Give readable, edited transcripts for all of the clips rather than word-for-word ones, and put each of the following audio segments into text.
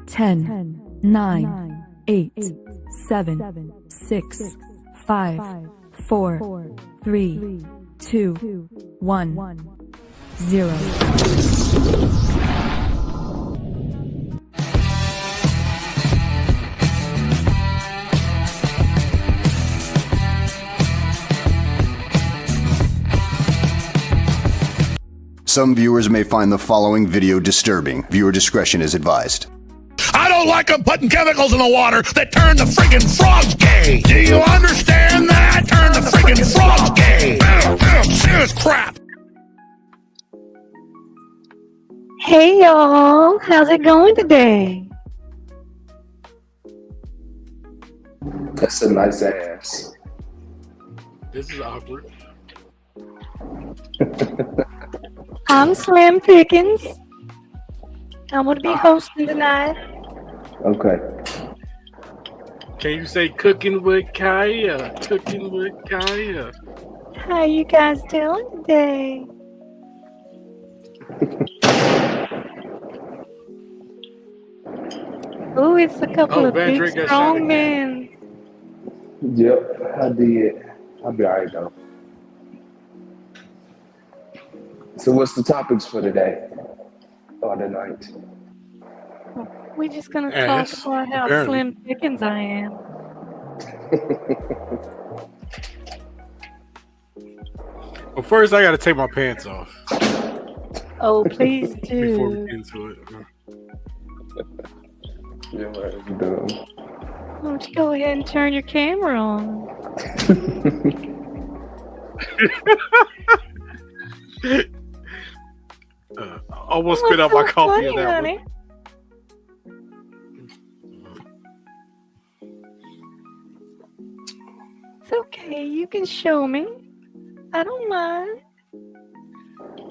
10, 9, 8, 7, 6, 5, 4, 3, 2, 1, 0. Some viewers may find the following video disturbing. Viewer discretion is advised. I don't like them putting chemicals in the water that turn the friggin' frogs gay. Do you understand that? Turn the friggin' frogs gay. Serious crap. Hey y'all, how's it going today? That's a nice ass. This is awkward. I'm Slim Pickens. I'm going to be hosting tonight. Okay. Can you say cooking with Kaya? Cooking with Kaya. How you guys doing today? Ooh, it's a couple of Van big, Drake got strong shot men. Yep, I did. I'll be alright though. So what's the topics for today? Or tonight? We're just going to Yeah, talk about how apparently. Slim Pickens I am. Well, first I gotta take my pants off Oh, please before we do. get into it. Yeah, what you doing? Why don't you go ahead and turn your camera on? Almost spit out my What's so coffee in funny, that honey? It's okay, you can show me. I don't mind.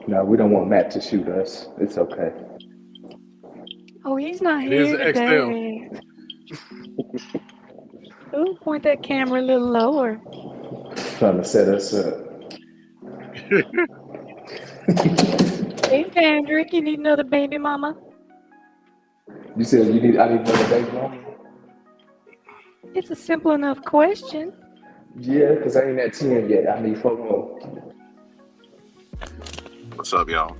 No, we don't want Matt to shoot us. It's okay. Oh, he's not It is here an today. Ooh, point that camera a little lower. Trying to set us up. Hey, Vandrick, you need another baby mama? You said I need another baby mama? It's a simple enough question. Yeah, because I ain't at 10 yet. I need 4 more. What's up, y'all?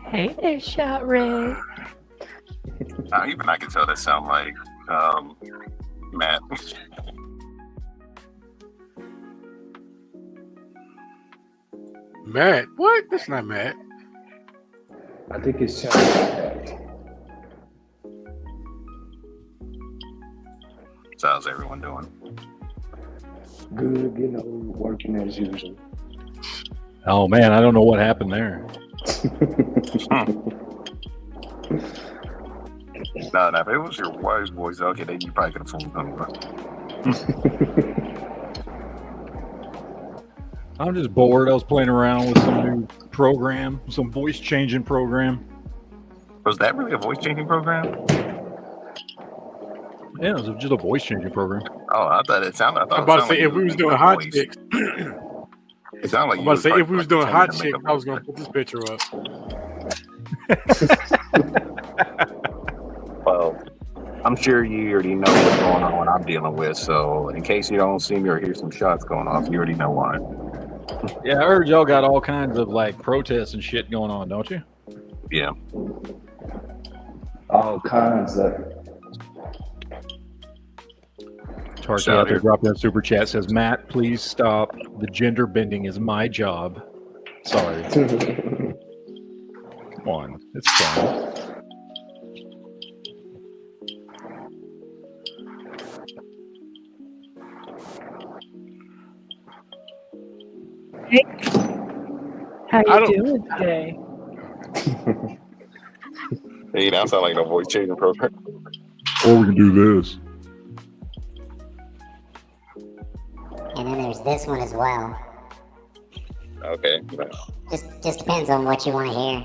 Hey there, Shot Red. Even I can tell that sound like Matt. Matt? What? That's not Matt. I think it's challenging. So how's everyone doing? Good, working as usual. Oh man, I don't know what happened there. No, if it was your wife's voice, okay, then you probably could have fooled them. I'm just bored. I was playing around with some new program, some voice changing program. Was that really a voice changing program? Yeah, it was just a voice changing program. Oh, I thought it sounded. I'm about to say if we was doing hot chicks. It sounded like I'm you about to say was if we was doing hot chicks, I was gonna put this picture up. Well, I'm sure you already know what's going on, what I'm dealing with. So, in case you don't see me or hear some shots going off, you already know why. Yeah, I heard y'all got all kinds of like protests and shit going on, don't you? Yeah. All kinds of. Tarky out there dropped that super chat, says, Matt, please stop. The gender bending is my job. Sorry. Come on. It's fine. Hey. How I you don't- doing today? Hey, that sounds like no voice changing program. Or we can do this. And then there's this one as well. Okay. Just depends on what you want to hear.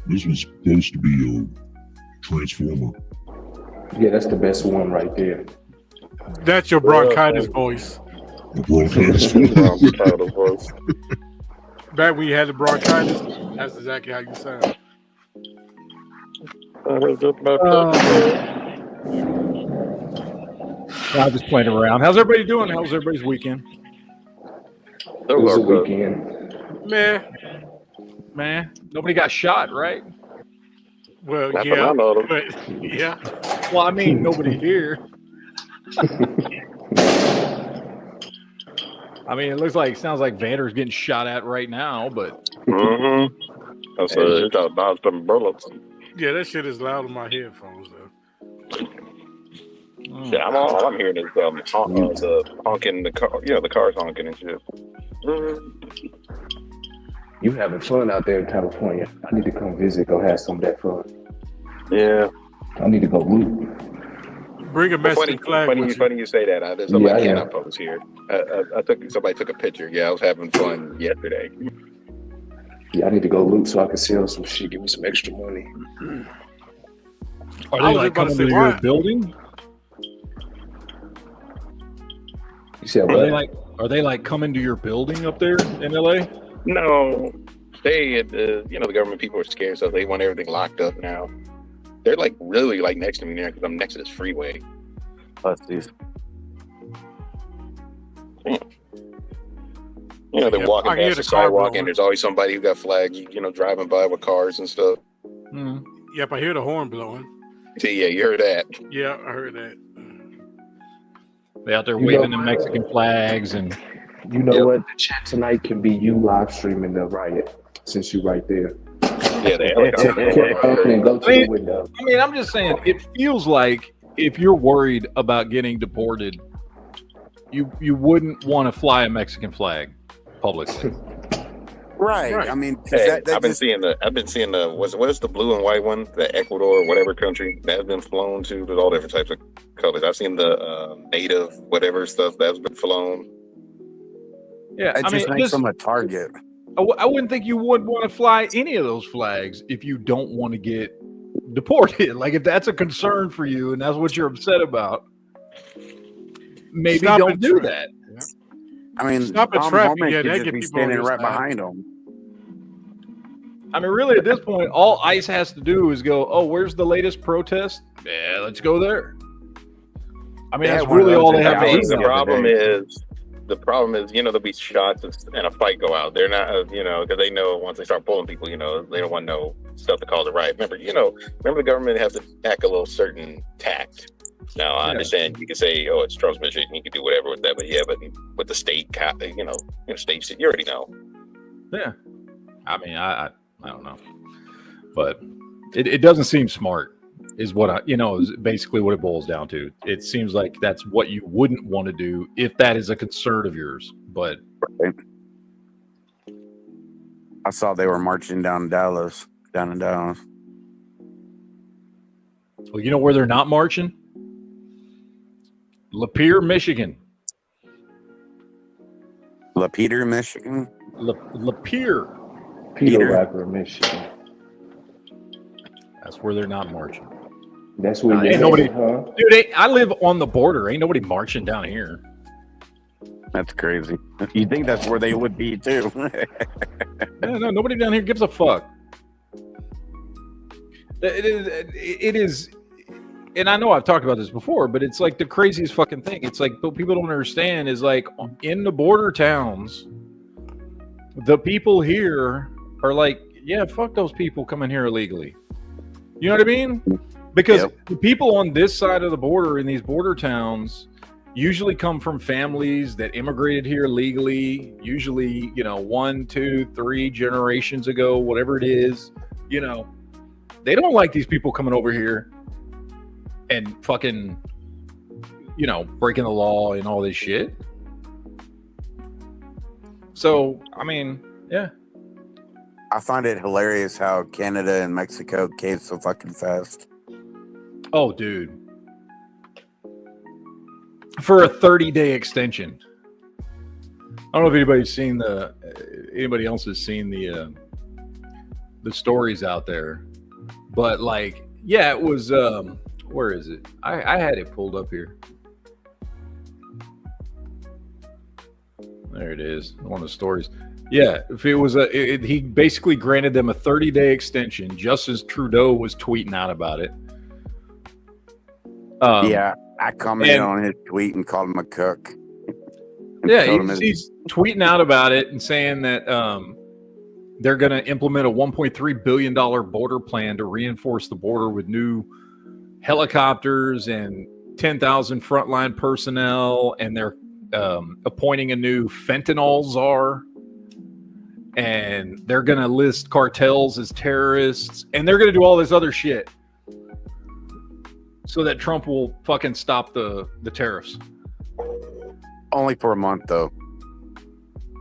This was supposed to be a Transformer. Yeah, that's the best one right there. That's your bronchitis voice. A bronchitis. Back when you had the bronchitis. That's exactly how you sound. I'm just playing around. How's everybody doing? How's everybody's weekend? It was a weekend. Man, nobody got shot, right? Well, Not yeah, that I know of. but yeah. Well, I mean, nobody here. I mean, it sounds like Vander's getting shot at right now, but. Mm-hmm. That's it's out dodge some bullets. Yeah, that shit is loud on my headphones though. Yeah, all I'm hearing is the honking, the car, the cars honking and shit. You having fun out there in California? I need to come visit. Go have some of that fun. Yeah. I need to go loot. Bring a Mexican flag with you. Funny you say that. Somebody cannot post here. Somebody took a picture. Yeah, I was having fun yesterday. Yeah, I need to go loot so I can sell some shit. Give me some extra money. Are they like coming to your building? You said what? Are they like coming to your building up there in LA? No, the government people are scared, so they want everything locked up now. They're like really like next to me now because I'm next to this freeway. Pussies. They're walking past the sidewalk, and there's always somebody who got flags, driving by with cars and stuff. Mm. Yep, I hear the horn blowing. See, yeah, you heard that. Yeah, I heard that. They out there waving the Mexican flags and. You know what? The chat tonight can be you live streaming the riot since you're right there. Yeah, they go to the window. I mean, I'm just saying, it feels like if you're worried about getting deported, you wouldn't want to fly a Mexican flag publicly. Right. I mean, hey, I've been seeing the what is the blue and white one? The Ecuador, whatever country that has been flown to. There's all different types of colors. I've seen the native whatever stuff that's been flown. Yeah, it just makes them a target. I wouldn't think you would want to fly any of those flags if you don't want to get deported. Like if that's a concern for you and that's what you're upset about, maybe don't do that. Yeah. I mean, stop at traffic. Yeah, that could be standing right behind them. I mean, really, at this point, all ICE has to do is go, "Oh, where's the latest protest? Yeah, let's go there." I mean, that's really all they have to do. The problem is, there'll be shots and a fight go out. They're not, because they know once they start pulling people, they don't want no stuff to cause a riot. Remember the government has to act a little certain tact. Now, I understand you can say, oh, it's Trump's mission, you can do whatever with that, but with the state, state, you already know. Yeah. I mean, I don't know. But it doesn't seem smart. Is what is basically what it boils down to. It seems like that's what you wouldn't want to do if that is a concern of yours. But I saw they were marching down in Dallas. Well, you know where they're not marching? Lapeer, Michigan. Lapeer, Michigan. Lapeer. Peter Rapper, Michigan. That's where they're not marching. That's where ain't nobody, huh? Dude, I live on the border. Ain't nobody marching down here. That's crazy. You think that's where they would be too? No, nobody down here gives a fuck. It is, and I know I've talked about this before, but it's like the craziest fucking thing. It's like what people don't understand is like in the border towns, the people here are like, yeah, fuck those people coming here illegally. You know what I mean? Because the people on this side of the border in these border towns usually come from families that immigrated here legally, usually, 1, 2, 3 generations ago, whatever it is. They don't like these people coming over here and fucking, breaking the law and all this shit. So, I mean, yeah. I find it hilarious how Canada and Mexico came so fucking fast. Oh, dude. For a 30-day extension. I don't know if anybody else has seen the stories out there. But it was where is it? I had it pulled up here. There it is. One of the stories. Yeah, if it was he basically granted them a 30-day extension, just as Trudeau was tweeting out about it. Yeah, I commented on his tweet and called him a cook. Yeah, he's tweeting out about it and saying that they're going to implement a $1.3 billion border plan to reinforce the border with new helicopters and 10,000 frontline personnel, and they're appointing a new fentanyl czar. And they're going to list cartels as terrorists, and they're going to do all this other shit so that Trump will fucking stop the tariffs. Only for a month, though.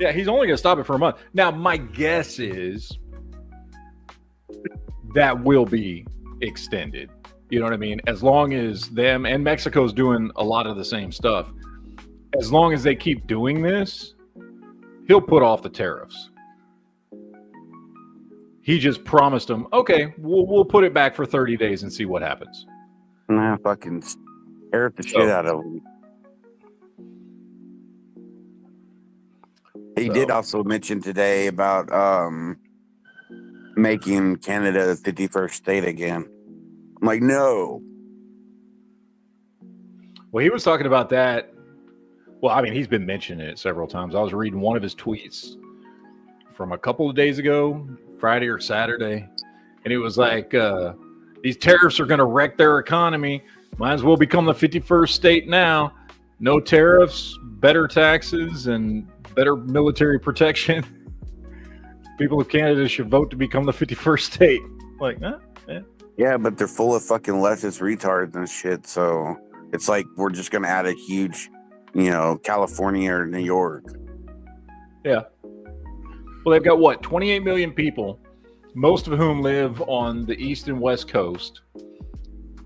Yeah, he's only going to stop it for a month. Now, my guess is that will be extended. You know what I mean? As long as them and Mexico's doing a lot of the same stuff, as long as they keep doing this, he'll put off the tariffs. He just promised them, okay, we'll put it back for 30 days and see what happens. Nah, fucking tariff the shit out of him. He did also mention today about making Canada the 51st state again. I'm like, no. Well, he was talking about that. Well, I mean, he's been mentioning it several times. I was reading one of his tweets from a couple of days ago, Friday or Saturday, and it was like, these tariffs are going to wreck their economy. Might as well become the 51st state now. No tariffs, better taxes, and better military protection. People of Canada should vote to become the 51st state. Like, huh? Yeah. Yeah, but they're full of fucking leftist retards and shit. So it's like we're just going to add a huge, California or New York. Yeah. Well, they've got what, 28 million people, most of whom live on the east and west coast,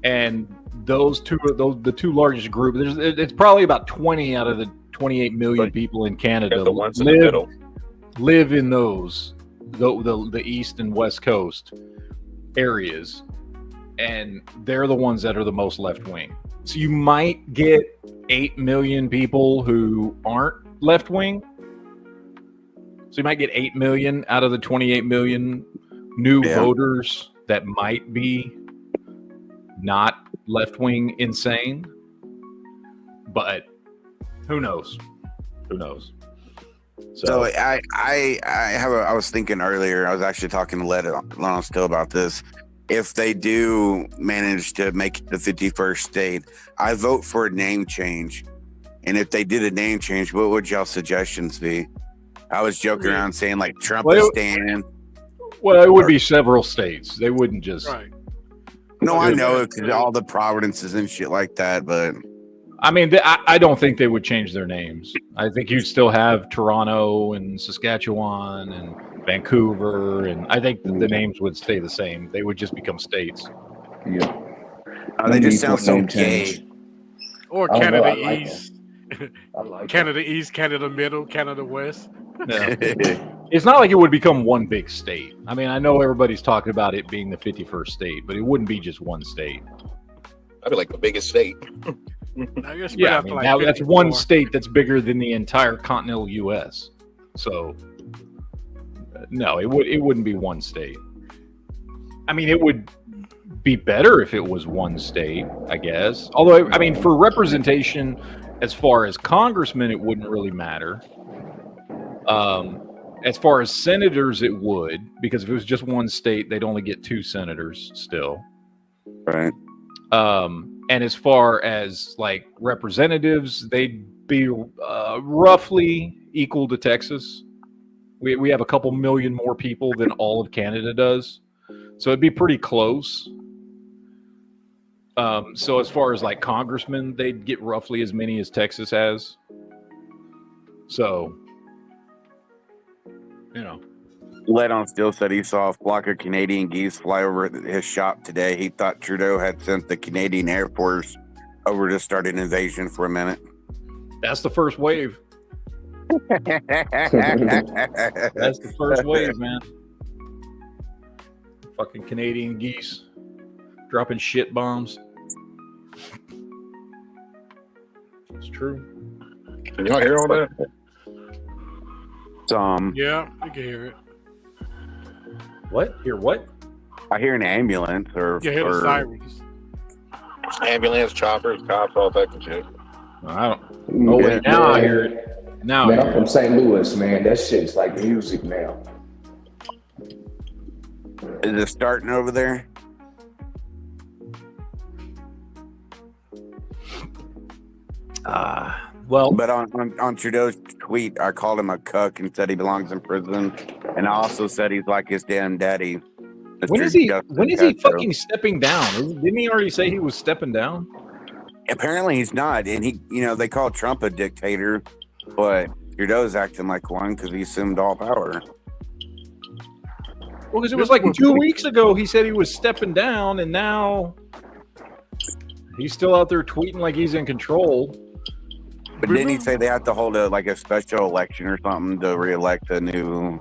and the two largest groups. It's probably about 20 out of the 28 million people in Canada the ones in the middle. Live in those the east and west coast areas, and they're the ones that are the most left wing. So you might get 8 million people who aren't left wing. So you might get 8 million out of the 28 million new voters that might be not left-wing insane. But who knows? Who knows? So I was thinking earlier, I was actually talking to Lon still about this. If they do manage to make it the 51st state, I vote for a name change. And if they did a name change, what would y'all suggestions be? I was joking around saying like Trumpistan. Well, it would be several states. They wouldn't just. Right. No, I know it's all the provinces and shit like that, but I mean, I don't think they would change their names. I think you'd still have Toronto and Saskatchewan and Vancouver, and I think the names would stay the same. They would just become states. Yeah. They just sound so gay. Or Canada East. Canada East, Canada Middle, Canada West. Yeah. It's not like it would become one big state. I mean, I know everybody's talking about it being the 51st state, but it wouldn't be just one state. I'd be like the biggest state. I guess Yeah, I mean, now that's one state that's bigger than the entire continental U.S. So, no, it wouldn't be one state. I mean, it would be better if it was one state, I guess. Although, I mean, for representation, as far as congressmen, it wouldn't really matter. As far as senators, it would, because if it was just one state, they'd only get 2 senators still. Right. And as far as like representatives, they'd be roughly equal to Texas. We have a couple million more people than all of Canada does, so it'd be pretty close. So as far as like congressmen, they'd get roughly as many as Texas has. So, you know. Led on Still said he saw a flock of Canadian geese fly over his shop today. He thought Trudeau had sent the Canadian Air Force over to start an invasion for a minute. That's the first wave. That's the first wave, man. Fucking Canadian geese dropping shit bombs. It's true. Can y'all hear all that? Yeah, you can hear it. What? Hear what? I hear an ambulance or You hear the sirens. Ambulance, choppers, cops, all that shit. I don't. Oh wait, now I hear it. Now Man, I I'm hear from it. St. Louis, man. That shit's like music now. Is it starting over there? Well, but on Trudeau's tweet, I called him a cuck and said he belongs in prison, and I also said he's like his damn daddy. When is he fucking stepping down? Didn't he already say he was stepping down? Apparently he's not, and they call Trump a dictator, but Trudeau's acting like one because he assumed all power. Well, because it was like 2 weeks ago he said he was stepping down, and now he's still out there tweeting like he's in control. But didn't he say they have to hold a special election or something to reelect a new?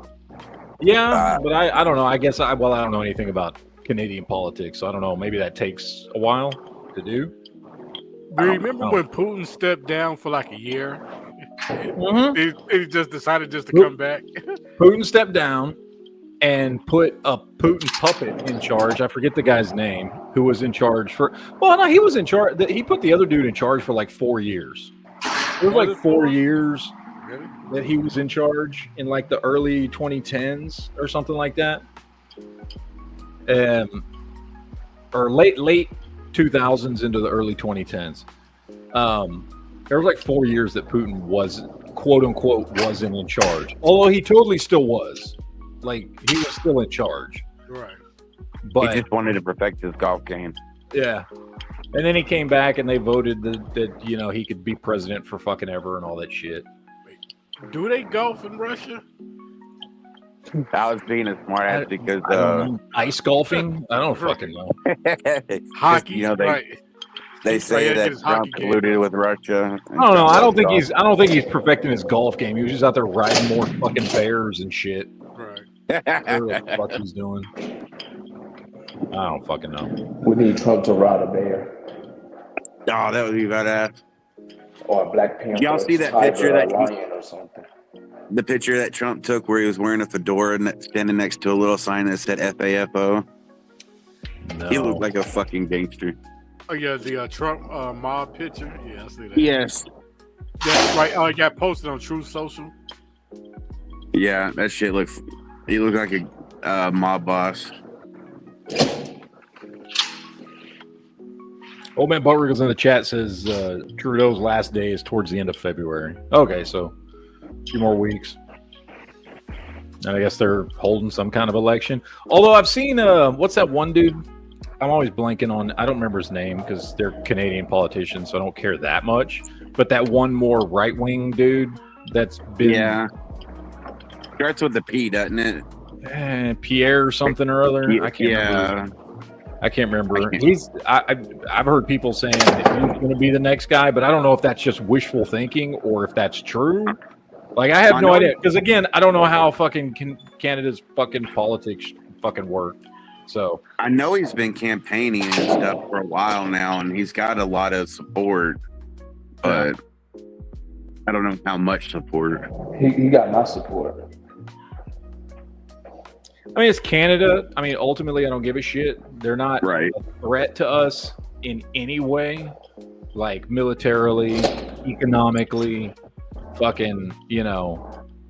Yeah, but I don't know. I guess I don't know anything about Canadian politics, so I don't know. Maybe that takes a while to do. Do you remember when Putin stepped down for like a year? He just decided to come back. Putin stepped down and put a Putin puppet in charge. I forget the guy's name who was in charge for. Well, no, he was in charge. He put the other dude in charge for like 4 years. It was like 4 years that he was in charge in like the early 2010s or something like that, or late 2000s into the early 2010s. There was like 4 years that Putin was quote unquote wasn't in charge, although he totally still was. Like he was still in charge, right? But he just wanted to perfect his golf game. Yeah. And then he came back and they voted that he could be president for fucking ever and all that shit. Do they golf in Russia? I was being a smart ass because ice golfing? I don't fucking know. Hockey, they say that Trump colluded with Russia. I don't know. I don't think he's perfecting his golf game. He was just out there riding more fucking bears and shit. Right. What the fuck he's doing? I don't fucking know. We need Trump to ride a bear. Oh, that would be badass. Or a Black Panther. Y'all see that tiger, picture that lion or something? The picture that Trump took where he was wearing a fedora and standing next to a little sign that said FAFO. No. He looked like a fucking gangster. Oh yeah, the Trump mob picture. Yeah, I see that. Yes. That's right. Oh, it got posted on Truth Social. Yeah, that shit looks. He looked like a mob boss. Old Man Buttriggles in the chat says Trudeau's last day is towards the end of February. Okay, so a few more weeks. And I guess they're holding some kind of election. Although I've seen, what's that one dude? I'm always blanking on, I don't remember his name because they're Canadian politicians, so I don't care that much. But that one more right-wing dude that's been... Yeah. Starts with the P, doesn't it? Pierre or something or other. I can't remember. I can't remember. I've heard people saying that he's going to be the next guy, but I don't know if that's just wishful thinking or if that's true. Like, I have no idea. Because, again, I don't know how fucking Canada's fucking politics fucking work. So I know he's been campaigning and stuff for a while now, and he's got a lot of support, but I don't know how much support. He got my support. I mean, it's Canada. I mean, ultimately, I don't give a shit. They're not a threat to us in any way, like militarily, economically, fucking,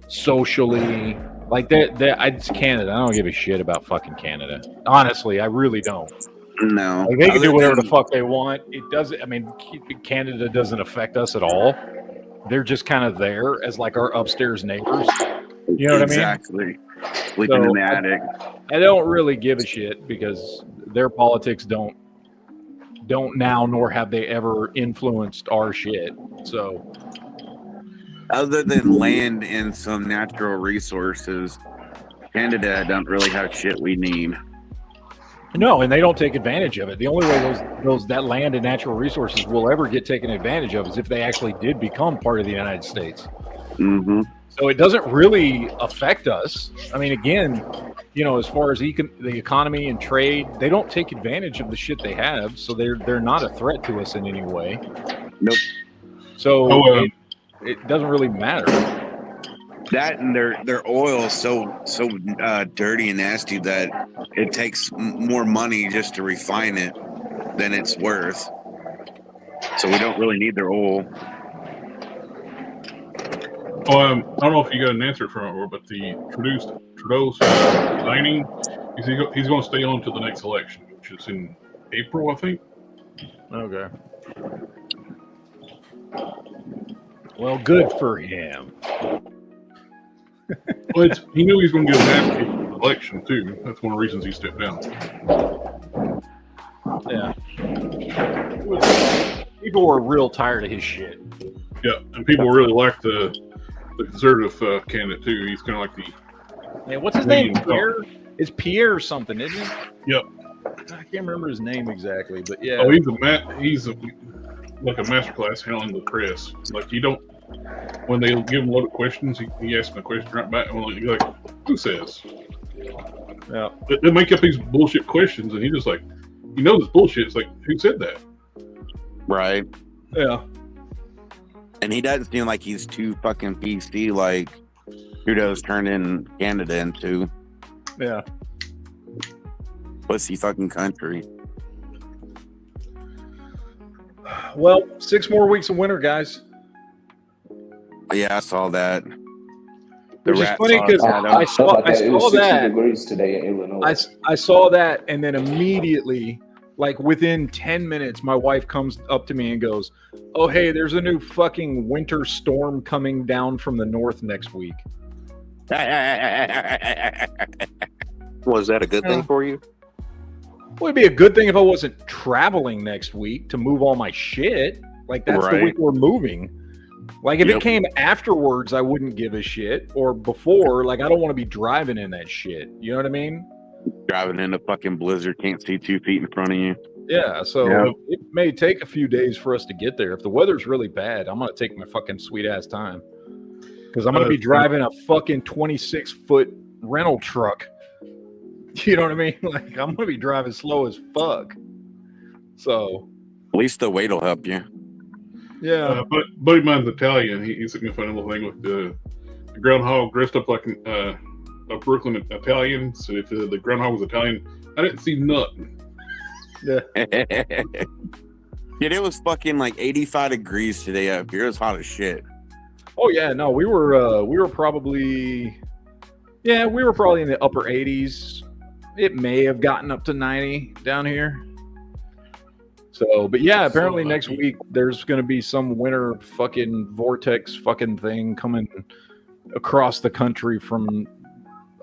socially. Like, it's Canada. I don't give a shit about fucking Canada. Honestly, I really don't. No. Like, they can do whatever the fuck they want. It doesn't, I mean, Canada doesn't affect us at all. They're just kind of there as, like, our upstairs neighbors. You know what I mean? Exactly. Sleeping in the attic. I don't really give a shit because their politics don't now, nor have they ever influenced our shit. So, other than land and some natural resources, Canada don't really have shit we need. No, and they don't take advantage of it. The only way that land and natural resources will ever get taken advantage of is if they actually did become part of the United States. Mm-hmm. So it doesn't really affect us. I mean, again, as far as the economy and trade, they don't take advantage of the shit they have. So they're not a threat to us in any way. Nope. So it doesn't really matter. That and their oil is so dirty and nasty that it takes more money just to refine it than it's worth. So we don't really need their oil. Oh, I don't know if you got an answer from it, but the Trudeau's signing, he's going to stay on to the next election, which is in April, I think. Okay. Well, good for him. Well, he knew he was going to get an advocate for the election too. That's one of the reasons he stepped down. Yeah. People were real tired of his shit. Yeah, and people really like the conservative candidate too. He's kind of like the. Man, what's his name? Pierre? It's Pierre something, isn't it? Yep. I can't remember his name exactly, but yeah. Oh, he's like a masterclass handling the press. Like you don't. When they give him a lot of questions, he asks them a question right back, and you're like, "Who says?" Yeah. They make up these bullshit questions, and he just like, you know, this bullshit. It's like, who said that? Right. Yeah. And he doesn't seem like he's too fucking PC like Trudeau's turned in Canada into. Yeah. Pussy fucking country. Well, 6 more weeks of winter, guys. Yeah, I saw that. Which is funny because I saw that. Degrees today in Illinois. I saw that, and then immediately, like within 10 minutes, my wife comes up to me and goes, "Oh, hey, there's a new fucking winter storm coming down from the north next week." Was that a good thing for you? Well, it'd be a good thing if I wasn't traveling next week to move all my shit. Like, that's the week we're moving. Like, if it came afterwards, I wouldn't give a shit. Or before, like, I don't want to be driving in that shit. You know what I mean? Driving in a fucking blizzard, can't see 2 feet in front of you. Yeah, so it may take a few days for us to get there. If the weather's really bad, I'm going to take my fucking sweet-ass time. Because I'm going to be driving a fucking 26-foot rental truck. You know what I mean? Like, I'm going to be driving slow as fuck. So. At least the weight will help you. Yeah. But buddy of mine's Italian. He's a funny little thing with the groundhog dressed up like a Brooklyn Italian. So if the groundhog was Italian, I didn't see nothing. Yeah. It was fucking like 85 degrees today up here. It was hot as shit. Oh yeah, no, we were probably in the upper 80s. It may have gotten up to 90 down here. So, but yeah, apparently next week there's going to be some winter fucking vortex fucking thing coming across the country from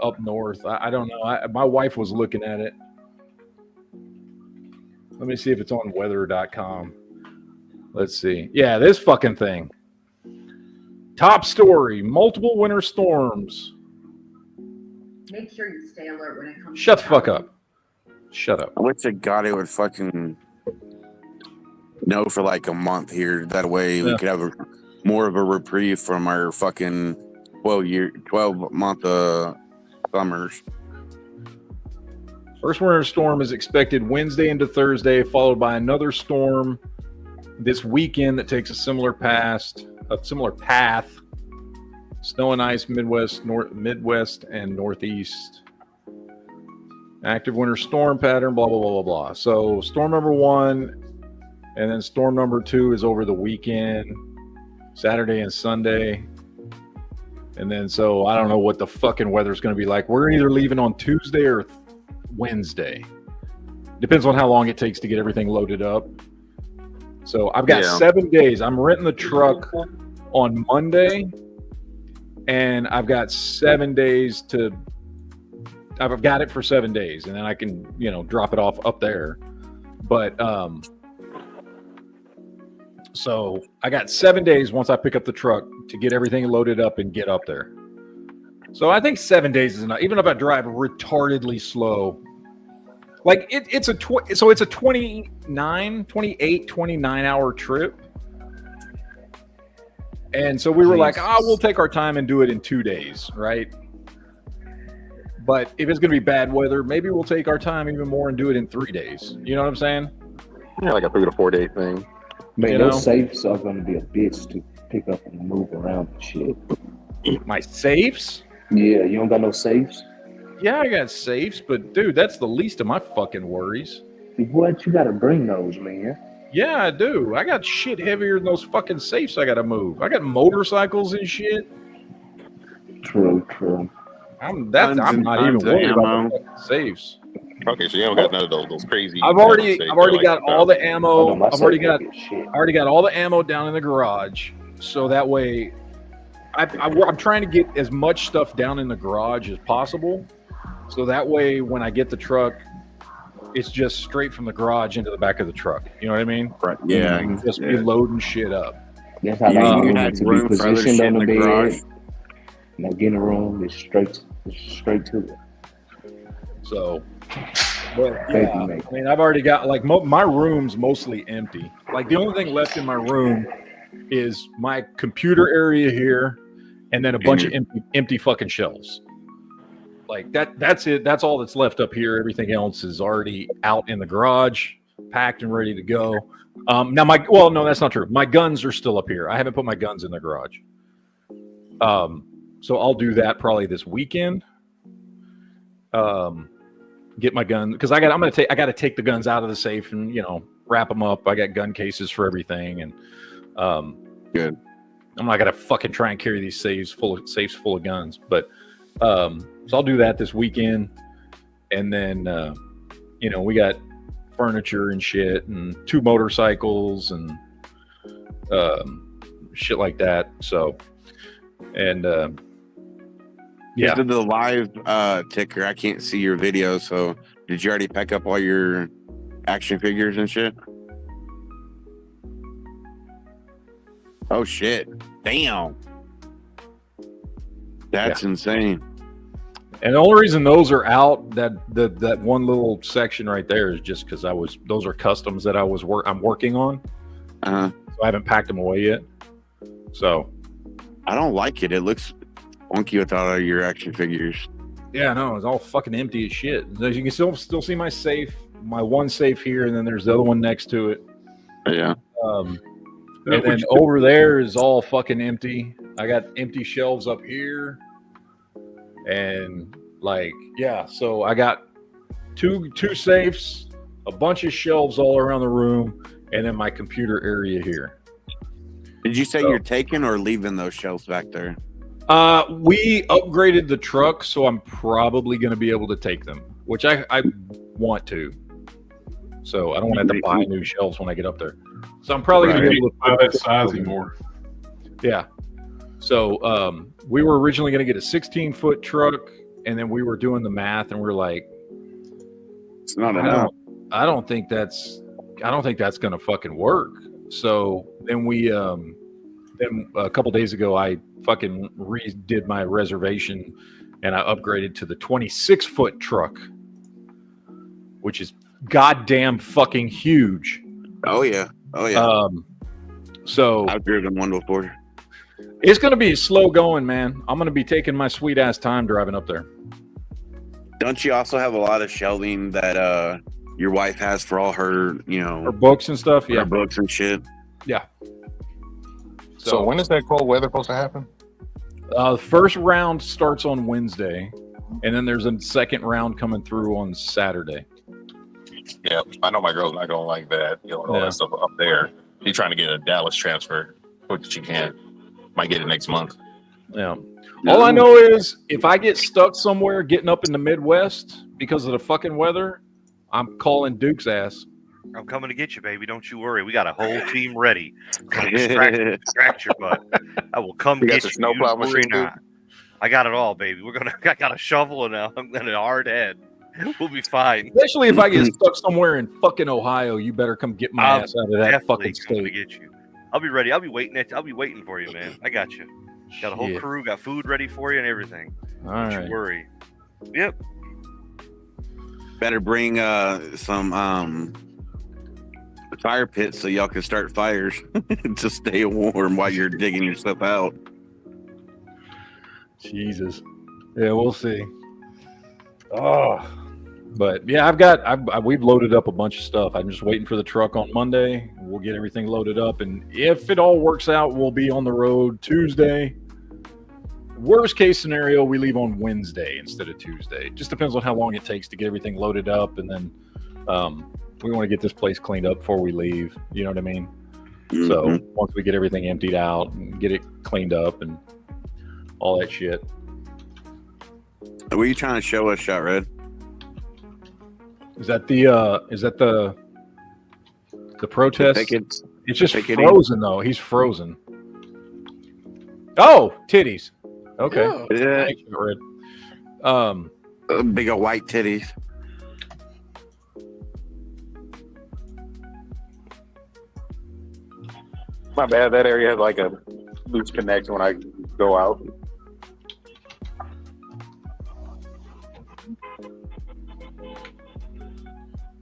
up north. I don't know. My wife was looking at it. Let me see if it's on weather.com. Let's see. Yeah, this fucking thing. Top story, multiple winter storms. Make sure you stay alert when it comes Shut the fuck up. Shut up. I wish to God it would fucking know for like a month here. That way we could have more of a reprieve from our fucking 12-month summers. First winter storm is expected Wednesday into Thursday, followed by another storm this weekend that takes a similar path. Snow and ice Midwest and Northeast. Active winter storm pattern, blah, blah, blah, blah, blah. So storm number 1 and then storm number 2 is over the weekend, Saturday and Sunday. And then so I don't know what the fucking weather's going to be like. We're either leaving on Tuesday or Wednesday. Depends on how long it takes to get everything loaded up. So I've got 7 days. I'm renting the truck on Monday. And I've got 7 days I've got it for 7 days, and then I can, drop it off up there. But, so I got 7 days once I pick up the truck to get everything loaded up and get up there. So I think 7 days is enough, even if I drive retardedly slow. Like it's a 28, 29 hour trip. And so we were like, we'll take our time and do it in 2 days, right? But if it's going to be bad weather, maybe we'll take our time even more and do it in 3 days. You know what I'm saying? Yeah, like a 3 to 4 day thing. Man, those safes are going to be a bitch to pick up and move around and shit. My safes? Yeah, you don't got no safes? Yeah, I got safes, but dude, that's the least of my fucking worries. What? You gotta bring those, man. Yeah, I do. I got shit heavier than those fucking safes I gotta move. I got motorcycles and shit. True. I'm not even worried about the fucking safes. Okay, so you don't got none of those crazy. I've already got all the ammo. Oh, no, I've already got all the ammo down in the garage. So that way, I'm trying to get as much stuff down in the garage as possible. So that way, when I get the truck, it's just straight from the garage into the back of the truck. You know what I mean? Right. Yeah. Just be loading shit up. That's how you had to room be for other positioned shit on in the the bed. garage. Now get in the room, it's straight to it. So, but yeah, I mean, I've already got like my room's mostly empty. Like the only thing left in my room is my computer area here, and then a bunch of empty fucking shelves. Like that's it. That's all that's left up here. Everything else is already out in the garage, packed and ready to go. Now no, that's not true. My guns are still up here. I haven't put my guns in the garage. So I'll do that probably this weekend. Get my gun because I got to take the guns out of the safe and wrap them up. I got gun cases for everything, and good. I'm not gonna fucking try and carry these safes full of guns, but so I'll do that this weekend, and then we got furniture and shit, and 2 motorcycles and shit like that. So, and yeah, did the live ticker. I can't see your video. So, did you already pack up all your action figures and shit? Oh shit! Damn, that's insane. And the only reason those are out, that one little section right there, is just because those are customs that I'm working on. So I haven't packed them away yet. So I don't like it. It looks funky without all your action figures. Yeah, no, it's all fucking empty as shit. As you can still see my safe, my one safe here, and then there's the other one next to it. Yeah. And then over there is all fucking empty. I got empty shelves up here. And so I got two safes, a bunch of shelves all around the room, and then my computer area here. Did you say you're taking or leaving those shelves back there? We upgraded the truck, so I'm probably going to be able to take them, which I want to. So I don't want to have to buy new shelves when I get up there. So I'm probably going to be able to buy that size anymore. Yeah. So we were originally going to get a 16-foot truck, and then we were doing the math, and we're like, it's not enough. I don't think that's going to fucking work. So then then a couple days ago, I fucking redid my reservation, and I upgraded to the 26-foot truck, which is goddamn fucking huge. Oh yeah. So I've driven one before. It's going to be slow going, man. I'm going to be taking my sweet ass time driving up there. Don't you also have a lot of shelving that your wife has for all her, her books and stuff? Yeah, her books and shit. Yeah. So when is that cold weather supposed to happen? The first round starts on Wednesday, and then there's a second round coming through on Saturday. Yeah, I know my girl's not gonna like that. All that stuff up there. She's trying to get a Dallas transfer, which she can. Might get it next month. Yeah. All I know is if I get stuck somewhere getting up in the Midwest because of the fucking weather, I'm calling Duke's ass. I'm coming to get you, baby. Don't you worry. We got a whole team ready. Extract your butt. I will come get you. Snowplow machine. I got it all, baby. I got a shovel and a hard head. We'll be fine. Especially if I get stuck somewhere in fucking Ohio, you better come get my ass out of that fucking state. To get you. I'll be ready. I'll be waiting for you, man. I got you. Got a whole crew. Got food ready for you and everything. Don't you worry. Yep. Better bring some fire pits so y'all can start fires to stay warm while you're digging yourself out. Jesus. Yeah, we'll see. Oh, but yeah, we've loaded up a bunch of stuff. I'm just waiting for the truck on Monday. We'll get everything loaded up, and if it all works out, we'll be on the road Tuesday. Worst case scenario, we leave on Wednesday instead of Tuesday. Just depends on how long it takes to get everything loaded up, and then we want to get this place cleaned up before we leave. You know what I mean? Mm-hmm. So once we get everything emptied out and get it cleaned up and all that shit. What are you trying to show us, Shot Red? Is that the protest? It's just frozen though. He's frozen. Oh, titties. Okay. Yeah. Red. Big old white titties. My bad. That area has like a loose connection when I go out.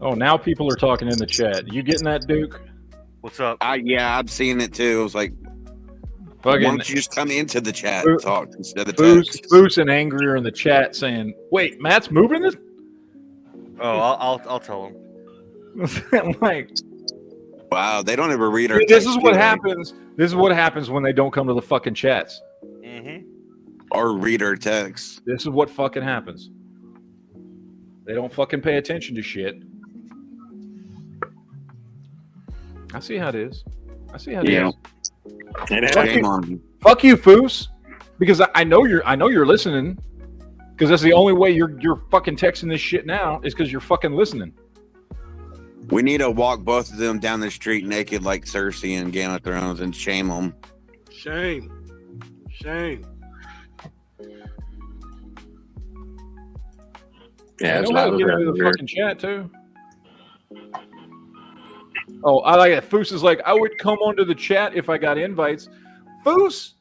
Oh, now people are talking in the chat. You getting that, Duke? What's up? Yeah, I've seen it too. It was like, why don't you just come into the chat and talk instead of text? Boos and Angry are in the chat saying, "Wait, Matt's moving this." Oh, I'll tell him. I'm like, wow, they don't ever read our. This is what happens. This is what happens when they don't come to the fucking chats. Mm-hmm. Or read our text. This is what fucking happens. They don't fucking pay attention to shit. I see how it is. Fuck you, Foos. Because I know you're listening. Because that's the only way you're fucking texting this shit now is because you're fucking listening. We need to walk both of them down the street naked like Cersei in Game of Thrones and shame them. Shame. Yeah, I know how to get into the fucking chat too. Oh, I like it. Foos is like, I would come onto the chat if I got invites. Foos,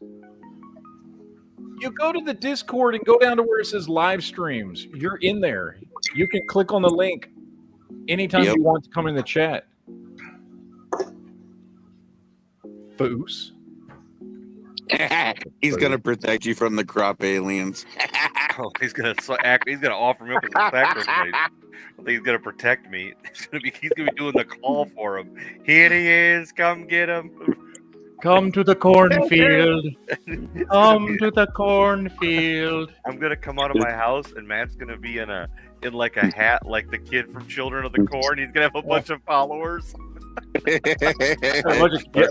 you go to the Discord and go down to where it says live streams. You're in there. You can click on the link anytime you want to come in the chat. Foos. He's gonna protect you from the crop aliens. Oh, he's gonna offer me up as a sacrifice. I think he's gonna protect me. He's gonna be doing the call for him. Here he is. Come get him. Come to the cornfield. Come to the cornfield. I'm gonna come out of my house, and Matt's gonna be in like a hat, like the kid from Children of the Corn. He's gonna have a bunch of followers. A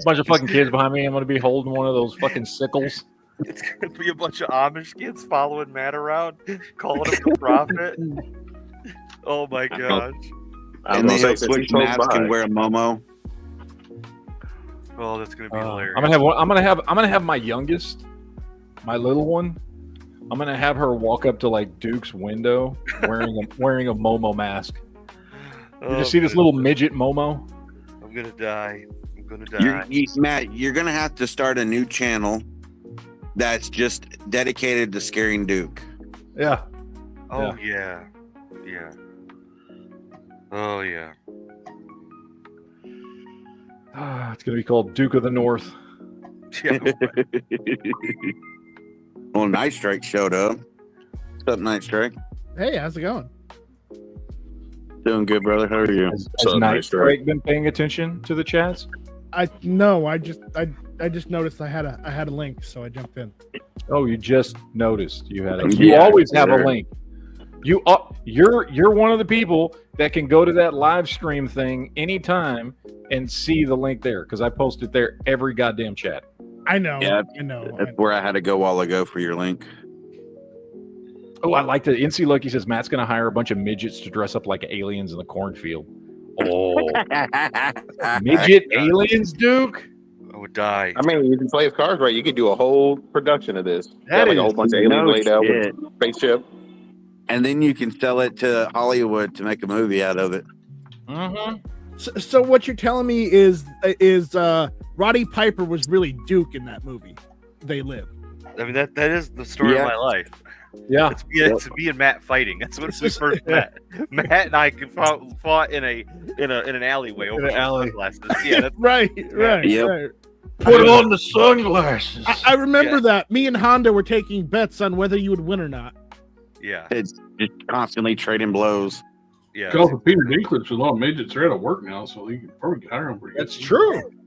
bunch of fucking kids behind me. I'm gonna be holding one of those fucking sickles. It's gonna be a bunch of Amish kids following Matt around, calling him the prophet. Oh my gosh! And they switch maps can wear a momo. Oh, that's gonna be hilarious. I'm gonna have my youngest, my little one. I'm gonna have her walk up to like Duke's window wearing a Momo mask. You just see this little midget Momo? I'm gonna die. Matt, you're gonna have to start a new channel that's just dedicated to scaring Duke. Yeah. Oh yeah. Oh yeah. It's gonna be called Duke of the North. Yeah. Well, Night Strike showed up. What's up, Night Strike? Hey, how's it going? Doing good, brother. How are you? Has Night Strike been paying attention to the chats? I just noticed I had a link, so I jumped in. Oh, you just noticed you had it. You always have a link. You're one of the people that can go to that live stream thing anytime and see the link there because I post it there every goddamn chat. I know. Yeah, I know. That's where I had to go a while ago for your link. Oh, I like that. NC Lucky says Matt's going to hire a bunch of midgets to dress up like aliens in the cornfield. Oh, midget aliens, Duke? I would die. I mean, if you play his cards right, you could do a whole production of this. That like a whole bunch of aliens laid out with a spaceship. And then you can sell it to Hollywood to make a movie out of it. Mm-hmm. So what you're telling me is Roddy Piper was really Duke in that movie. They Live. I mean that is the story of my life. Yeah, it's me and Matt fighting. That's when we first met. Matt and I fought in an alleyway over sunglasses. Yeah, that's right. Put on the sunglasses. I remember that. Me and Honda were taking bets on whether you would win or not. Yeah, it's just constantly trading blows. Yeah, Call for Peter Dinklage with a lot of midgets. They're out of work now, so you can probably hire them pretty good.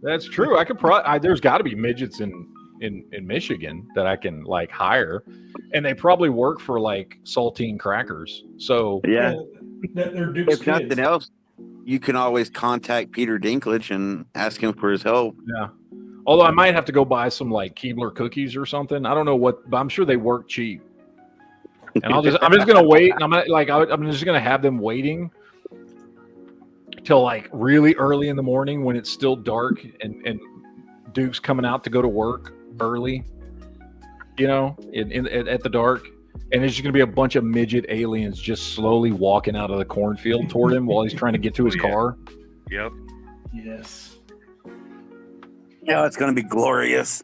That's true. I could probably. There's got to be midgets in in Michigan that I can like hire, and they probably work for like saltine crackers. So Yeah. They're Duke's If nothing kids. else, you can always contact Peter Dinklage and ask him for his help. Yeah. Although I might have to go buy some like Keebler cookies or something. I don't know what, but I'm sure they work cheap. And I'm just gonna wait, and I'm just gonna have them waiting till like really early in the morning when it's still dark and Duke's coming out to go to work early, you know, at the dark, and there's just gonna be a bunch of midget aliens just slowly walking out of the cornfield toward him while he's trying to get to his car. Yep. Yes. Yeah, it's going to be glorious.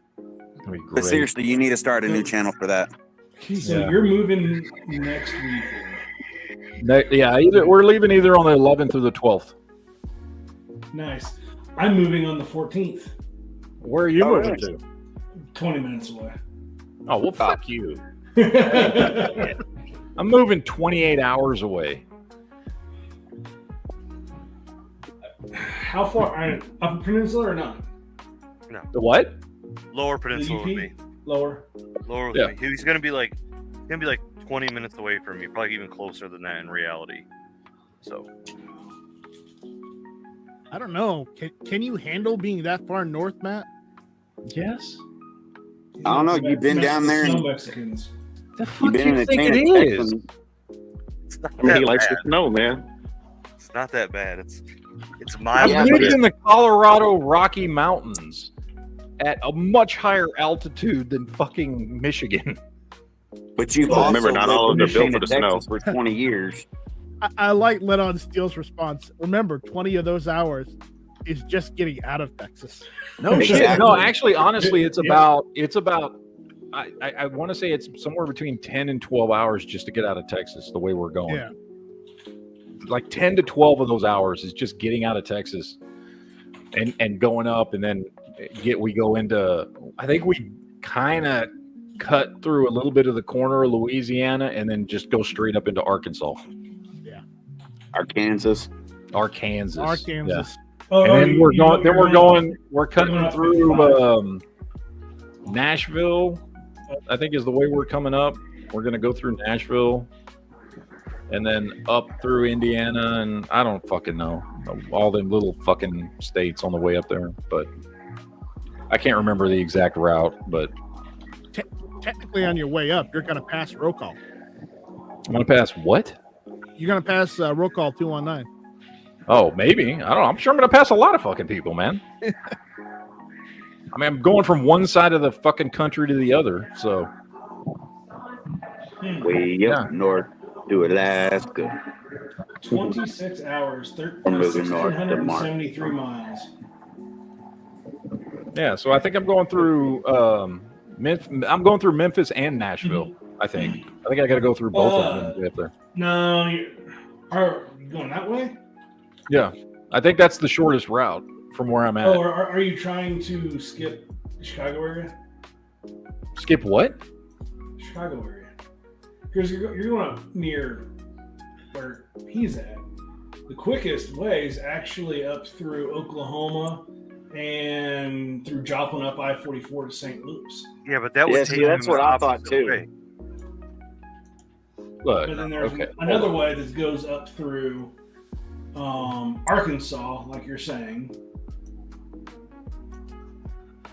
Be but seriously, you need to start a new channel for that. So you're moving next week. Yeah, we're leaving either on the 11th or the 12th. Nice. I'm moving on the 14th. Where are you moving to? 20 minutes away. Oh, well, fuck you. I'm moving 28 hours away. How far? Upper Peninsula or not? No. The what? Lower Peninsula with me. Lower. Lower with me. He's gonna be like 20 minutes away from me, probably even closer than that in reality. So I don't know. Can you handle being that far north, Matt? Yes. I don't know. You've been down there. No Mexicans. The fuck do you think it is? It's not I mean, he that likes bad. the snow, man. It's not that bad. It's mild. I've lived in the Colorado Rocky Mountains at a much higher altitude than fucking Michigan. But you've Well, also remember, not lived all of in them are built Michigan for and the Texas snow. for 20 years. I like Let On Steel's response. Remember, 20 of those hours is just getting out of Texas. No shit. No, actually, honestly, it's about. I want to say it's somewhere between 10 and 12 hours just to get out of Texas. The way we're going, Yeah. like 10 to 12 of those hours is just getting out of Texas and going up, and then we go into. I think we kind of cut through a little bit of the corner of Louisiana and then just go straight up into Arkansas. Arkansas. Yeah. And then we're going. We're cutting through Nashville. I think is the way we're coming up. We're gonna go through Nashville, and then up through Indiana, and I don't fucking know all them little fucking states on the way up there. But I can't remember the exact route. But Technically, on your way up, you're going to pass roll call. I'm gonna pass what? You're going to pass roll call 219. Oh, maybe. I don't know. I'm sure I'm gonna pass a lot of fucking people, man. I mean, I'm going from one side of the fucking country to the other, so. Way up north to Alaska. 26 hours, We're moving north to 1,673 miles. Yeah, so I think I'm going through I'm going through Memphis and Nashville. I think I got to go through both of them to get up there. No, are you going that way? Yeah, I think that's the shortest route from where I'm at. Oh, are you trying to skip the Chicago area? Skip what? Chicago area. Because you're going up near where he's at. The quickest way is actually up through Oklahoma and through Joplin up I-44 to St. Louis. Yeah, but that would take that's him what the I thought opposite too. way. Look, But then there's another way that goes up through Arkansas, like you're saying.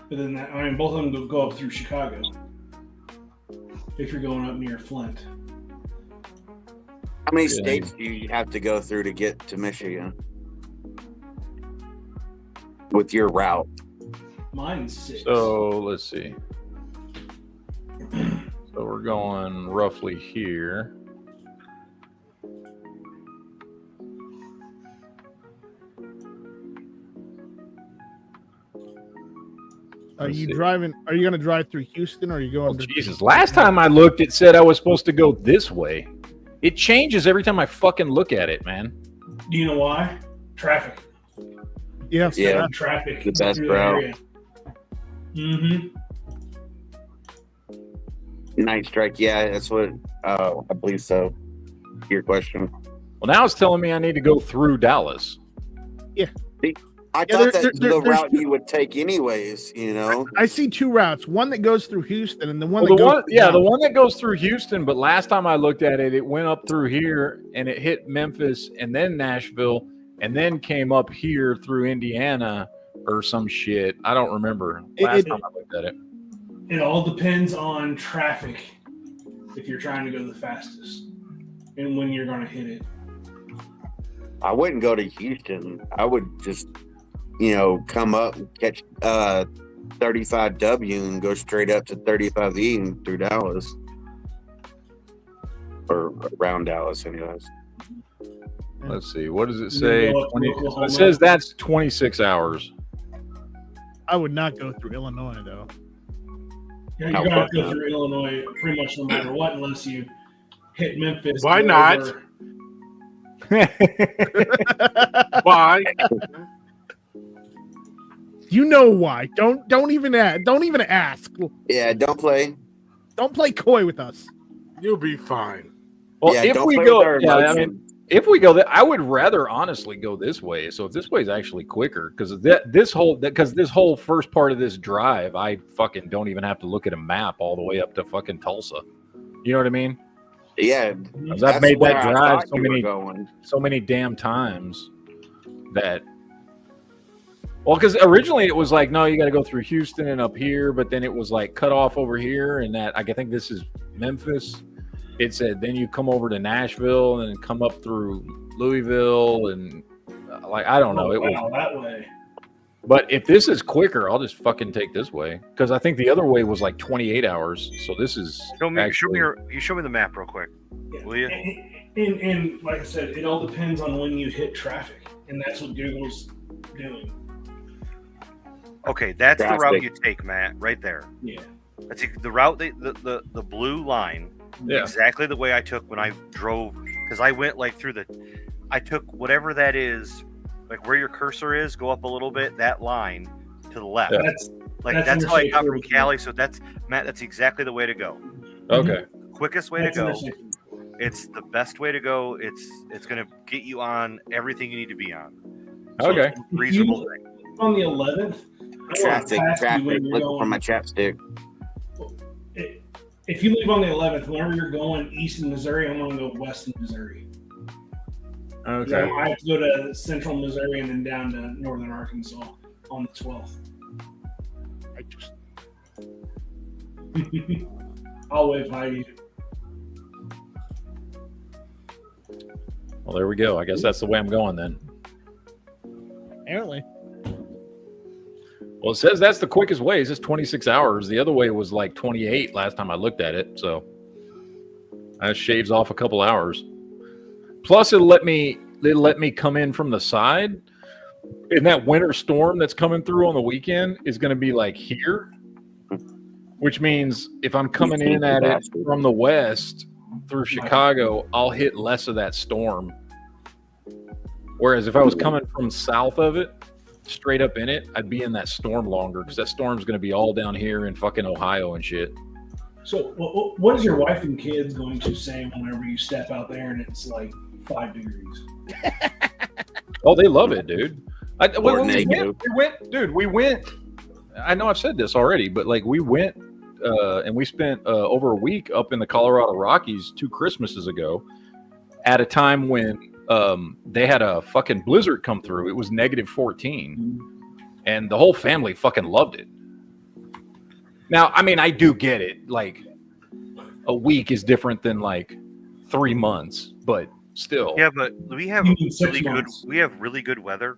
But then both of them go up through Chicago. If you're going up near Flint. How many states do you have to go through to get to Michigan with your route? Mine's 6. So let's see. So we're going roughly here. Are you driving? Are you going to drive through Houston, or are you going? to Jesus, last time I looked, it said I was supposed to go this way. It changes every time I fucking look at it, man. Do you know why? Traffic. Yeah, traffic. The best through route. Mm-hmm. Night strike. Yeah, that's what I believe so. Your question. Well, now it's telling me I need to go through Dallas. Yeah. I Yeah, thought there- that there- the there's route you would take anyways, you know? I see two routes. One that goes through Houston, and the one Well, that goes. the one that goes through Houston. But last time I looked at it, it went up through here and it hit Memphis and then Nashville and then came up here through Indiana or some shit. I don't remember last time I looked at it. It all depends on traffic if you're trying to go the fastest and when you're going to hit it. I wouldn't go to Houston. I would just, come up and catch 35W and go straight up to 35E and through Dallas. Or around Dallas, anyways. Let's see. What does it say? It says that's 26 hours. I would not go through Illinois though. Yeah, you're going to have to go through Illinois pretty much no matter what, unless you hit Memphis. Why not? Why? You know why? Don't even ask. Yeah, don't play. Don't play coy with us. You'll be fine. Well, Yeah, if don't we play go, with our yeah, I emotions. mean, if we go, I would rather honestly go this way. So if this way is actually quicker, because this whole first part of this drive, I fucking don't even have to look at a map all the way up to fucking Tulsa. You know what I mean? Yeah, 'Cause I've made where that I drive thought you were going. so many damn times that. Well, because originally it was like, no, you got to go through Houston and up here, but then it was like cut off over here, and that I think this is Memphis. It said then you come over to Nashville and then come up through Louisville and I don't know. It was that way. But if this is quicker, I'll just fucking take this way because I think the other way was like 28 hours. So this is Show me the map real quick, will you? And like I said, it all depends on when you hit traffic, and that's what Google's doing. Okay, that's the route Traffic. you take, Matt, right there. Yeah. That's the route, the blue line, Yeah. exactly the way I took when I drove, because I went like I took whatever that is, like where your cursor is, go up a little bit, that line to the left. Yeah. That's how I got from Cali. So that's exactly the way to go. Okay. Quickest way to go. It's the best way to go. It's gonna get you on everything you need to be on. So Okay. it's a reasonable thing. On the 11th, Traffic, looking for my chapstick. if you leave on the 11th, whenever you're going east in Missouri, I'm going to go west in Missouri. Okay. I have to go to central Missouri and then down to northern Arkansas on the 12th. I'll wave hi to you. Well, there we go. I guess that's the way I'm going then. Apparently. Well, it says that's the quickest way. It's just 26 hours. The other way was like 28 last time I looked at it. So that shaves off a couple hours. Plus, it'll let me come in from the side. And that winter storm that's coming through on the weekend is going to be like here, which means if I'm coming in at it from the west through Chicago, I'll hit less of that storm. Whereas if I was coming from south of it, straight up in it, I'd be in that storm longer because that storm's going to be all down here in fucking Ohio and shit. So, what is your wife and kids going to say whenever you step out there and it's like 5 degrees? Oh, they love it, dude. We went. I know I've said this already, but like we went and we spent over a week up in the Colorado Rockies 2 Christmases ago at a time when they had a fucking blizzard come through. It was -14 and the whole family fucking loved it. Now, I mean, I do get it. Like a week is different than like 3 months, but still. Yeah, but we have You mean 6 really good. months. We have really good weather,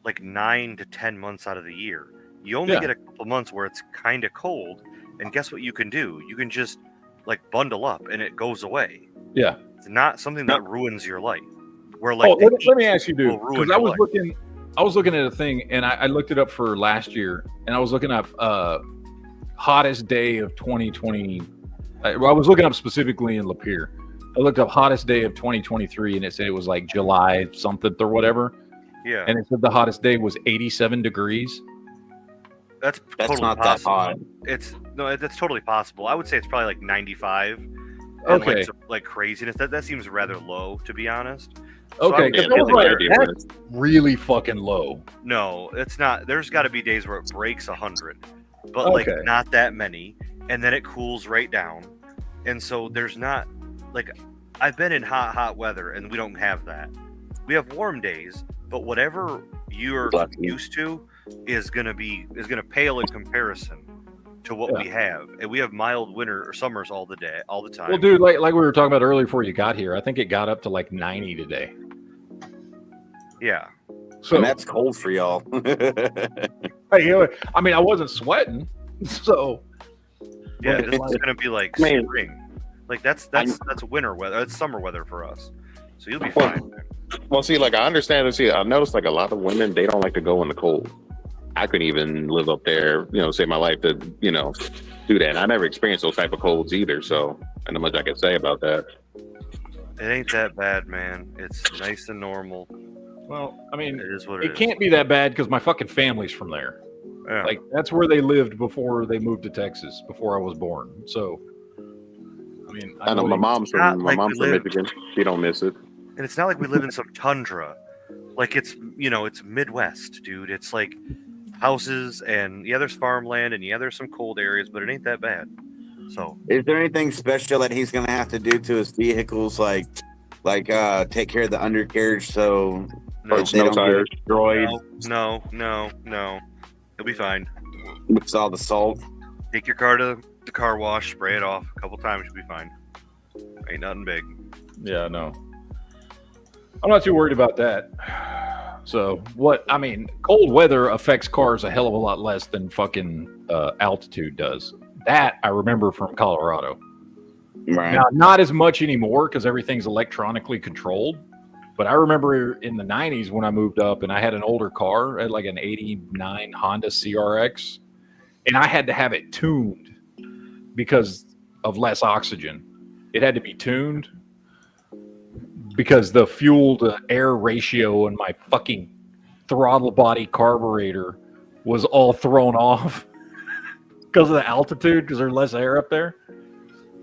like 9 to 10 months out of the year. You only get a couple months where it's kind of cold, and guess what you can do? You can just like bundle up, and it goes away. Yeah, it's not something that ruins your life. Where like, let me ask you, dude, will ruin because I your life. was looking at a thing, and I looked it up for last year, and I was looking up hottest day of 2020. I was looking up specifically in Lapeer. I looked up hottest day of 2023, and it said it was like July something or whatever. Yeah. And it said the hottest day was 87 degrees. That's totally not possible. that hot. That's totally possible. I would say it's probably like 95. And Okay. like craziness. That seems rather low, to be honest. So Okay, I'm because chilling. that's really fucking low. No, it's not. There's got to be days where it breaks 100, but like Okay. not that many, and then it cools right down, and so there's not like I've been in hot weather, and we don't have that. We have warm days, but whatever you're used to is gonna pale in comparison to what we have, and we have mild winter or summers all the time. Well, dude, like we were talking about earlier before you got here, I think it got up to like 90 today. Yeah. So that's cold for y'all. I mean, I wasn't sweating, so yeah, this is gonna be like spring. Like that's winter weather. That's summer weather for us. So you'll be fine. Well, see, like I understand. See, I noticed like a lot of women, they don't like to go in the cold. I couldn't even live up there, save my life to, do that. And I never experienced those type of colds either. So, I not much I can say about that. It ain't that bad, man. It's nice and normal. Well, I mean, it is what it can't be that bad because my fucking family's from there. Yeah. Like that's where they lived before they moved to Texas, before I was born. So, I mean, I know my mom's from Michigan. She don't miss it. And it's not like we live in some tundra. Like it's Midwest, dude. It's like houses and there's farmland and there's some cold areas, but it ain't that bad. So is there anything special that he's gonna have to do to his vehicles, like take care of the undercarriage so they don't get destroyed? No. It'll be fine. With all the salt. Take your car to the car wash, spray it off a couple times, you'll be fine. Ain't nothing big. Yeah, no. I'm not too worried about that. So cold weather affects cars a hell of a lot less than fucking altitude does. That I remember from Colorado. Right. Now, not as much anymore because everything's electronically controlled. But I remember in the 90s when I moved up and I had an older car, I had like an 89 Honda CRX, and I had to have it tuned because of less oxygen. It had to be tuned because the fuel to air ratio in my fucking throttle body carburetor was all thrown off because of the altitude, because there's less air up there.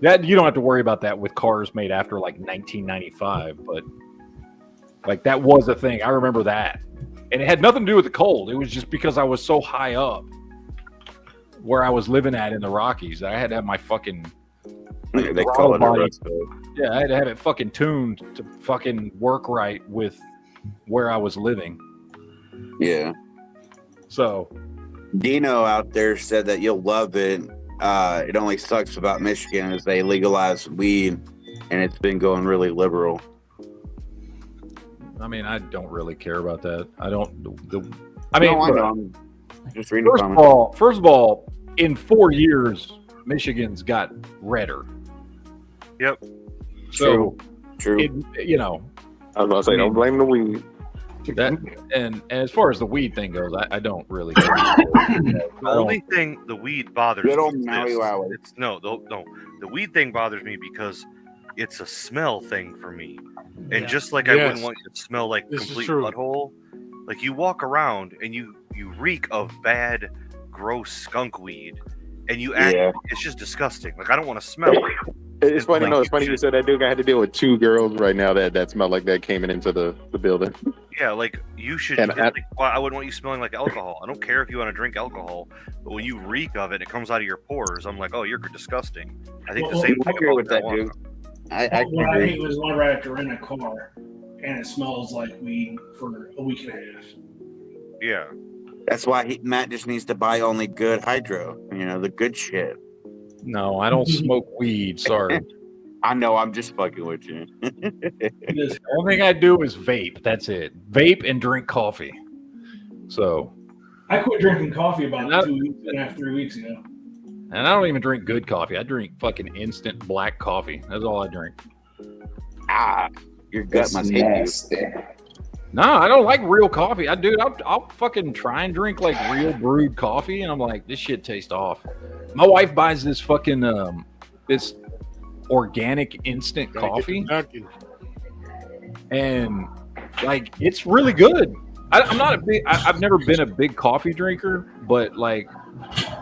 That you don't have to worry about that with cars made after like 1995, but like that was a thing. I remember that. And it had nothing to do with the cold. It was just because I was so high up where I was living at in the Rockies. I had to have my fucking they call it body. Yeah, I had to have it fucking tuned to fucking work right with where I was living. Yeah. So Dino out there said that you'll love it. It only sucks about Michigan is they legalized weed and it's been going really liberal. I mean, I don't really care about that. I don't. I'm just reading. First of all, in 4 years, Michigan's got redder. Yep. So, True. I was about to say, don't blame the weed. That and as far as the weed thing goes, I don't really care. The only thing the weed bothers me. The weed thing bothers me because it's a smell thing for me. And just like I wouldn't want you to smell like complete butthole, like you walk around and you reek of bad, gross skunk weed, and you act. It's just disgusting. Like I don't want to smell it. It's funny. No, it's funny you said that, dude. I had to deal with 2 girls right now that smelled like that came into the building. Yeah, like you should. I wouldn't want you smelling like alcohol. I don't care if you want to drink alcohol, but when you reek of it, it comes out of your pores. I'm like, oh, you're disgusting. I think the same. I agree with that, dude. What I hate was whenever I have to rent a car and it smells like weed for a week and a half. Yeah. That's why Matt just needs to buy only good hydro. The good shit. No, I don't smoke weed. Sorry. I know. I'm just fucking with you. The only thing I do is vape. That's it. Vape and drink coffee. So. I quit drinking coffee about 2 weeks and a half, 3 weeks ago. And I don't even drink good coffee. I drink fucking instant black coffee. That's all I drink. Your gut must hate you. No, I don't like real coffee. I'll fucking try and drink like real brewed coffee, and I'm like, this shit tastes off. My wife buys this fucking this organic instant coffee, and like it's really good. I've never been a big coffee drinker, but like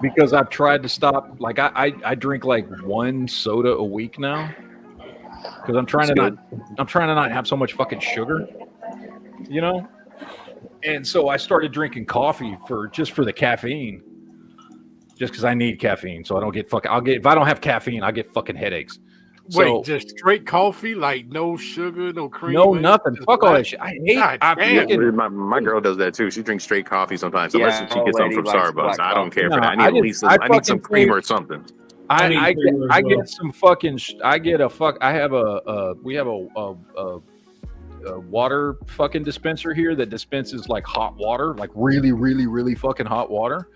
because I've tried to stop. Like I drink like 1 soda a week now, because I'm trying to not have so much fucking sugar, you know. And so I started drinking coffee just for the caffeine, just because I need caffeine, so I don't get fucking. If I don't have caffeine, I get fucking headaches. Wait, just straight coffee, like no sugar, no cream, no nothing. Fuck all that shit. I hate. My girl does that too. She drinks straight coffee sometimes, unless she gets some from Starbucks. I don't care for that. I need some cream or something. I get some fucking. We have a water fucking dispenser here that dispenses like hot water, like really, really, really fucking hot water.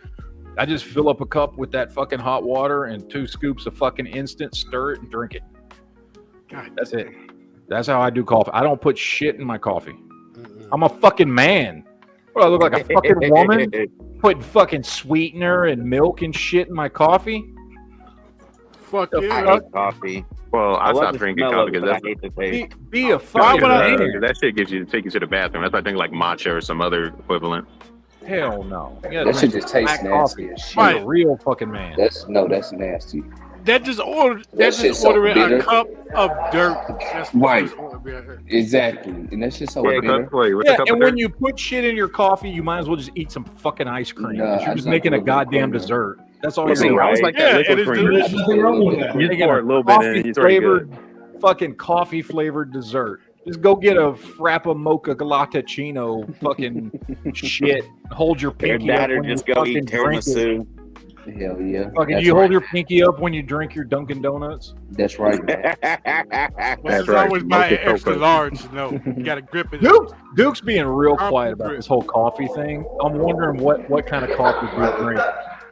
I just fill up a cup with that fucking hot water and 2 scoops of fucking instant, stir it and drink it. God, that's it. That's how I do coffee. I don't put shit in my coffee. I'm a fucking man. What, I look like a fucking woman putting fucking sweetener and milk and shit in my coffee? Fuck I yeah. hate coffee. Well, I love stopped the drinking smell coffee of it, because but I hate the taste. Be a fucking man. that shit take you to the bathroom. That's why I think like matcha or some other equivalent. Hell no. That shit just tastes nasty as shit. I'm a real fucking man. That's nasty. That just ordering a cup of dirt. That's right. Exactly. And that's just so bitter. Yeah, and when you put shit in your coffee, you might as well just eat some fucking ice cream. Nah, you're just making a goddamn dessert. That's all you're doing. I was like that liquid cream. There's nothing wrong with that. You pour a little bit in, it's already good. Fucking coffee flavored dessert. Just go get a frappa mocha galacticino fucking shit. Hold your pinky up when just you go fucking eat drink tiramisu. Hell yeah. Fucking, you hold your pinky up when you drink your Dunkin' Donuts. That's right. That's always buy an extra large. You got to grip it. Duke's being real quiet about this whole coffee thing. I'm wondering what kind of coffee Duke drinks.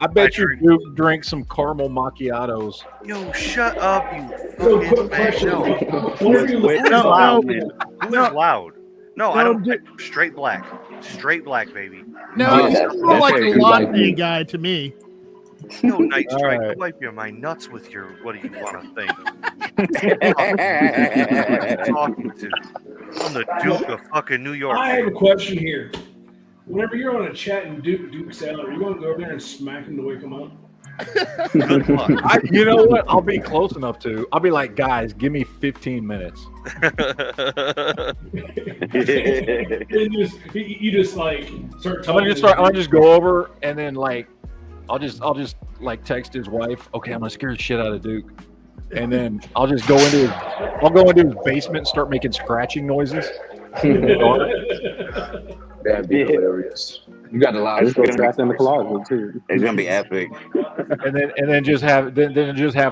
I bet you Duke drinks some caramel macchiatos. Yo, shut up, you fucking man. Who is loud? No, I don't. Straight black. Straight black, baby. No, he's more like a latte guy to me. No, Night Strike. Right. Wipe my nuts with your. What do you want to think? Talking to. I'm the Duke of fucking New York. I have a question here. Whenever you're on a chat and Duke's out, are you going to go over there and smack him to wake him up? Good luck. You know what? I'll be close enough to. I'll be like, guys, give me 15 minutes. you just like start talking. I'll just go over and then like, I'll just like text his wife. Okay, I'm gonna scare the shit out of Duke, and then I'll just go into his basement and start making scratching noises. That'd be hilarious. You got a lot of It's trapped in the closet too. It's gonna be epic. And then just have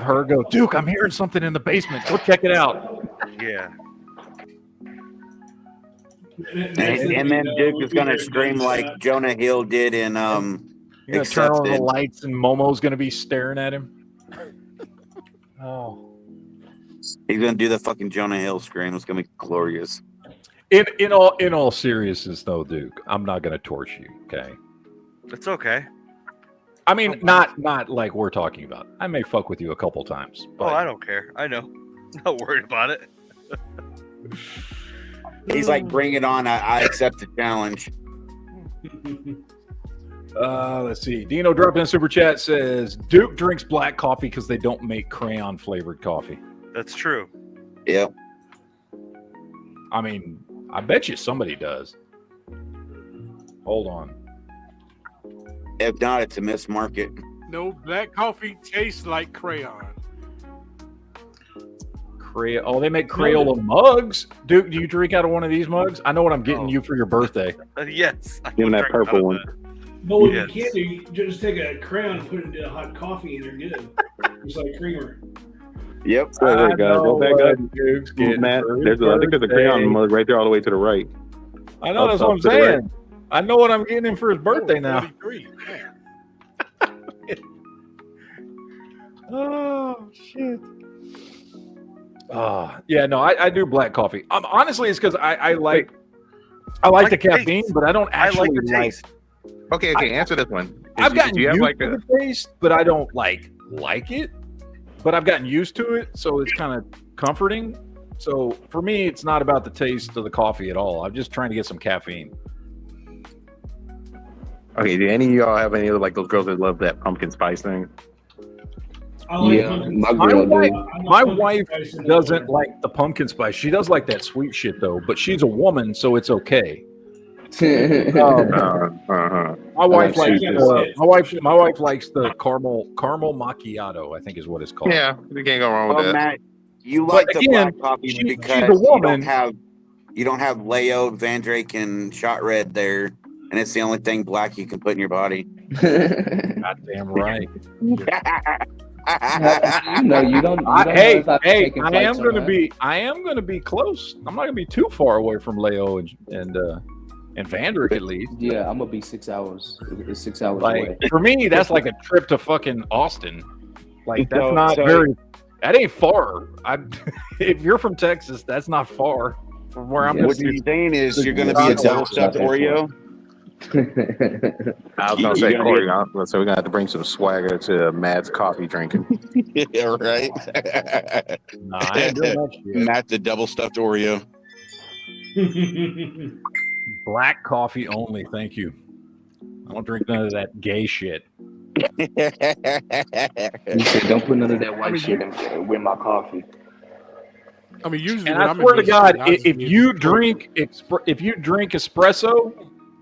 her go, Duke, I'm hearing something in the basement. Go check it out. Yeah. And then Duke is gonna scream like Jonah Hill did in You're gonna turn on the lights and Momo's gonna be staring at him. Oh. He's gonna do the fucking Jonah Hill scream. It's gonna be glorious. In all seriousness, though, Duke, I'm not gonna torch you. Okay. It's okay. I mean, not like we're talking about. I may fuck with you a couple times. Oh, I don't care. I know. Not worried about it. He's like, bring it on. I accept the challenge. Let's see. Dino dropped in a super chat, says Duke drinks black coffee because they don't make crayon flavored coffee. That's true. Yeah. I mean, I bet you somebody does. Hold on. If not, it's a missed market. No, black coffee tastes like crayon. Oh, they make Crayola mugs. Duke, do you drink out of one of these mugs? I know what I'm getting you for your birthday. Yes. Give him that purple one. But what you can't do, you just take a crayon and put it into hot coffee and you're good. It's like creamer. Yep. So there you go. Go back up. Matt, I think there's a crayon mug right there all the way to the right. I know, that's what I'm saying. I know what I'm getting him for his birthday now. Oh, shit. Yeah, no, I do black coffee. Honestly, it's because I like the caffeine, but I don't actually like the taste. Okay, answer this one. I've gotten used to the taste, but I don't like it. But I've gotten used to it, so it's kind of comforting. So for me, it's not about the taste of the coffee at all. I'm just trying to get some caffeine. Okay, do any of y'all have any of like those girls that love that pumpkin spice thing? My wife doesn't like the pumpkin spice. She does like that sweet shit though, but she's a woman, so it's okay. My wife likes my wife likes the caramel macchiato, I think is what it's called. Yeah, you can't go wrong with that. Matt, you But like the again, black coffee she's because a woman. you don't have Leo, Van Drake, and Shot Red there, and it's the only thing black you can put in your body. Goddamn right. You don't Hey, I am gonna be close. I'm not gonna be too far away from Leo and Van Drake at least. Yeah, I'm gonna be 6 hours. It's 6 hours Like away. for me, that's like a trip to fucking Austin. Like that's So- not so- very. That ain't far. If you're from Texas, that's not far from where I'm. What you're saying is you're gonna be a double stuffed Oreo. I was gonna say, Corey, so we're gonna have to bring some swagger to Matt's coffee drinking. Yeah, right. Nah, I ain't doing that shit. Matt the double stuffed Oreo. Black coffee only, thank you. I don't drink none of that gay shit. You said don't put none of that white shit in my coffee. I mean, usually, And when I I'm swear in to God, Michigan, I just if need you to- drink espresso,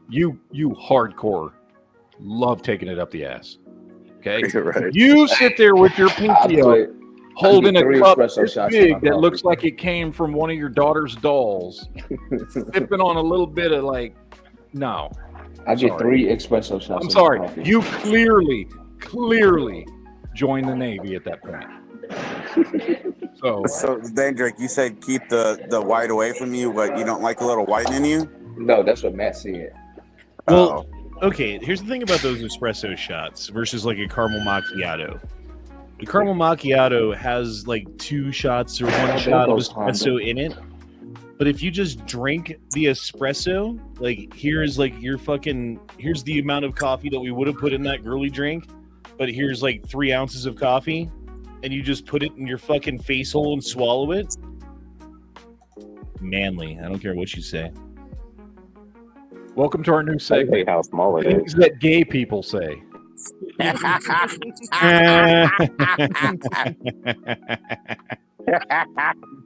you hardcore love taking it up the ass. Okay, Right. you sit there with your pinky up, holding a 3 cup espresso this shots in my big that coffee. looks like it came from one of your daughter's dolls, sipping on a little bit of like, no. I get Sorry. 3 espresso shots. I'm in my sorry. coffee. You clearly joined the Navy at that point. So Van Drake, you said keep the white away from you, but you don't like a little white in you? No, that's what Matt said. Well, okay, here's the thing about those espresso shots versus like a caramel macchiato. The caramel macchiato has like 2 shots or 1 shot of espresso in it. But if you just drink the espresso, like here's the amount of coffee that we would have put in that girly drink, but here's like 3 ounces of coffee, and you just put it in your fucking face hole and swallow it. Manly. I don't care what you say. Welcome to our new segment. How small it Things is. that gay people say.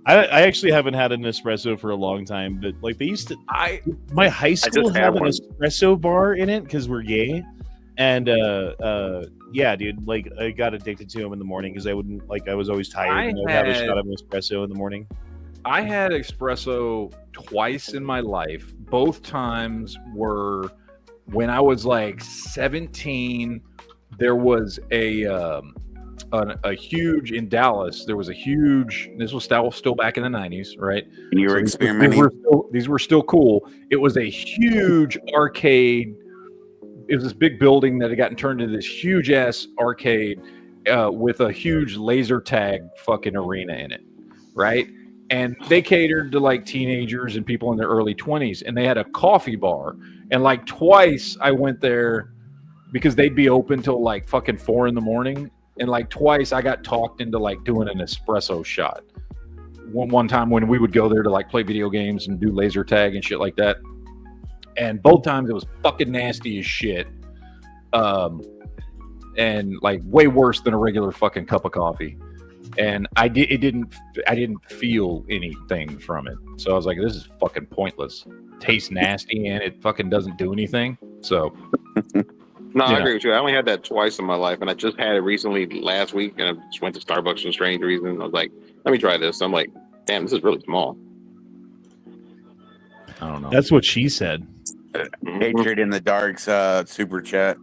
I actually haven't had an espresso for a long time, but like they used to. My high school just had had an one. espresso bar in it because we're gay, and yeah, dude, like I got addicted to them in the morning because I was always tired and I would have a shot of an espresso in the morning. I had espresso twice in my life. Both times were when I was like 17. There was a huge in Dallas. There was a huge. This was still back in the 90s, right? And you were these experimenting. These were still cool. It was a huge arcade. It was this big building that had gotten turned into this huge ass arcade with a huge laser tag fucking arena in it, right? And they catered to like teenagers and people in their early 20s, and they had a coffee bar. And like twice I went there because they'd be open till like fucking 4 a.m. And like twice I got talked into like doing an espresso shot. One time when we would go there to like play video games and do laser tag and shit like that. And both times it was fucking nasty as shit. And like way worse than a regular fucking cup of coffee. And I didn't feel anything from it. So I was like, this is fucking pointless. Tastes nasty and it fucking doesn't do anything. So No, I agree with you. I only had that twice in my life, and I just had it recently last week, and I just went to Starbucks for a strange reason. I was like, let me try this. I'm like, damn, this is really small. I don't know. That's what she said. Hatred in the Dark's super chat.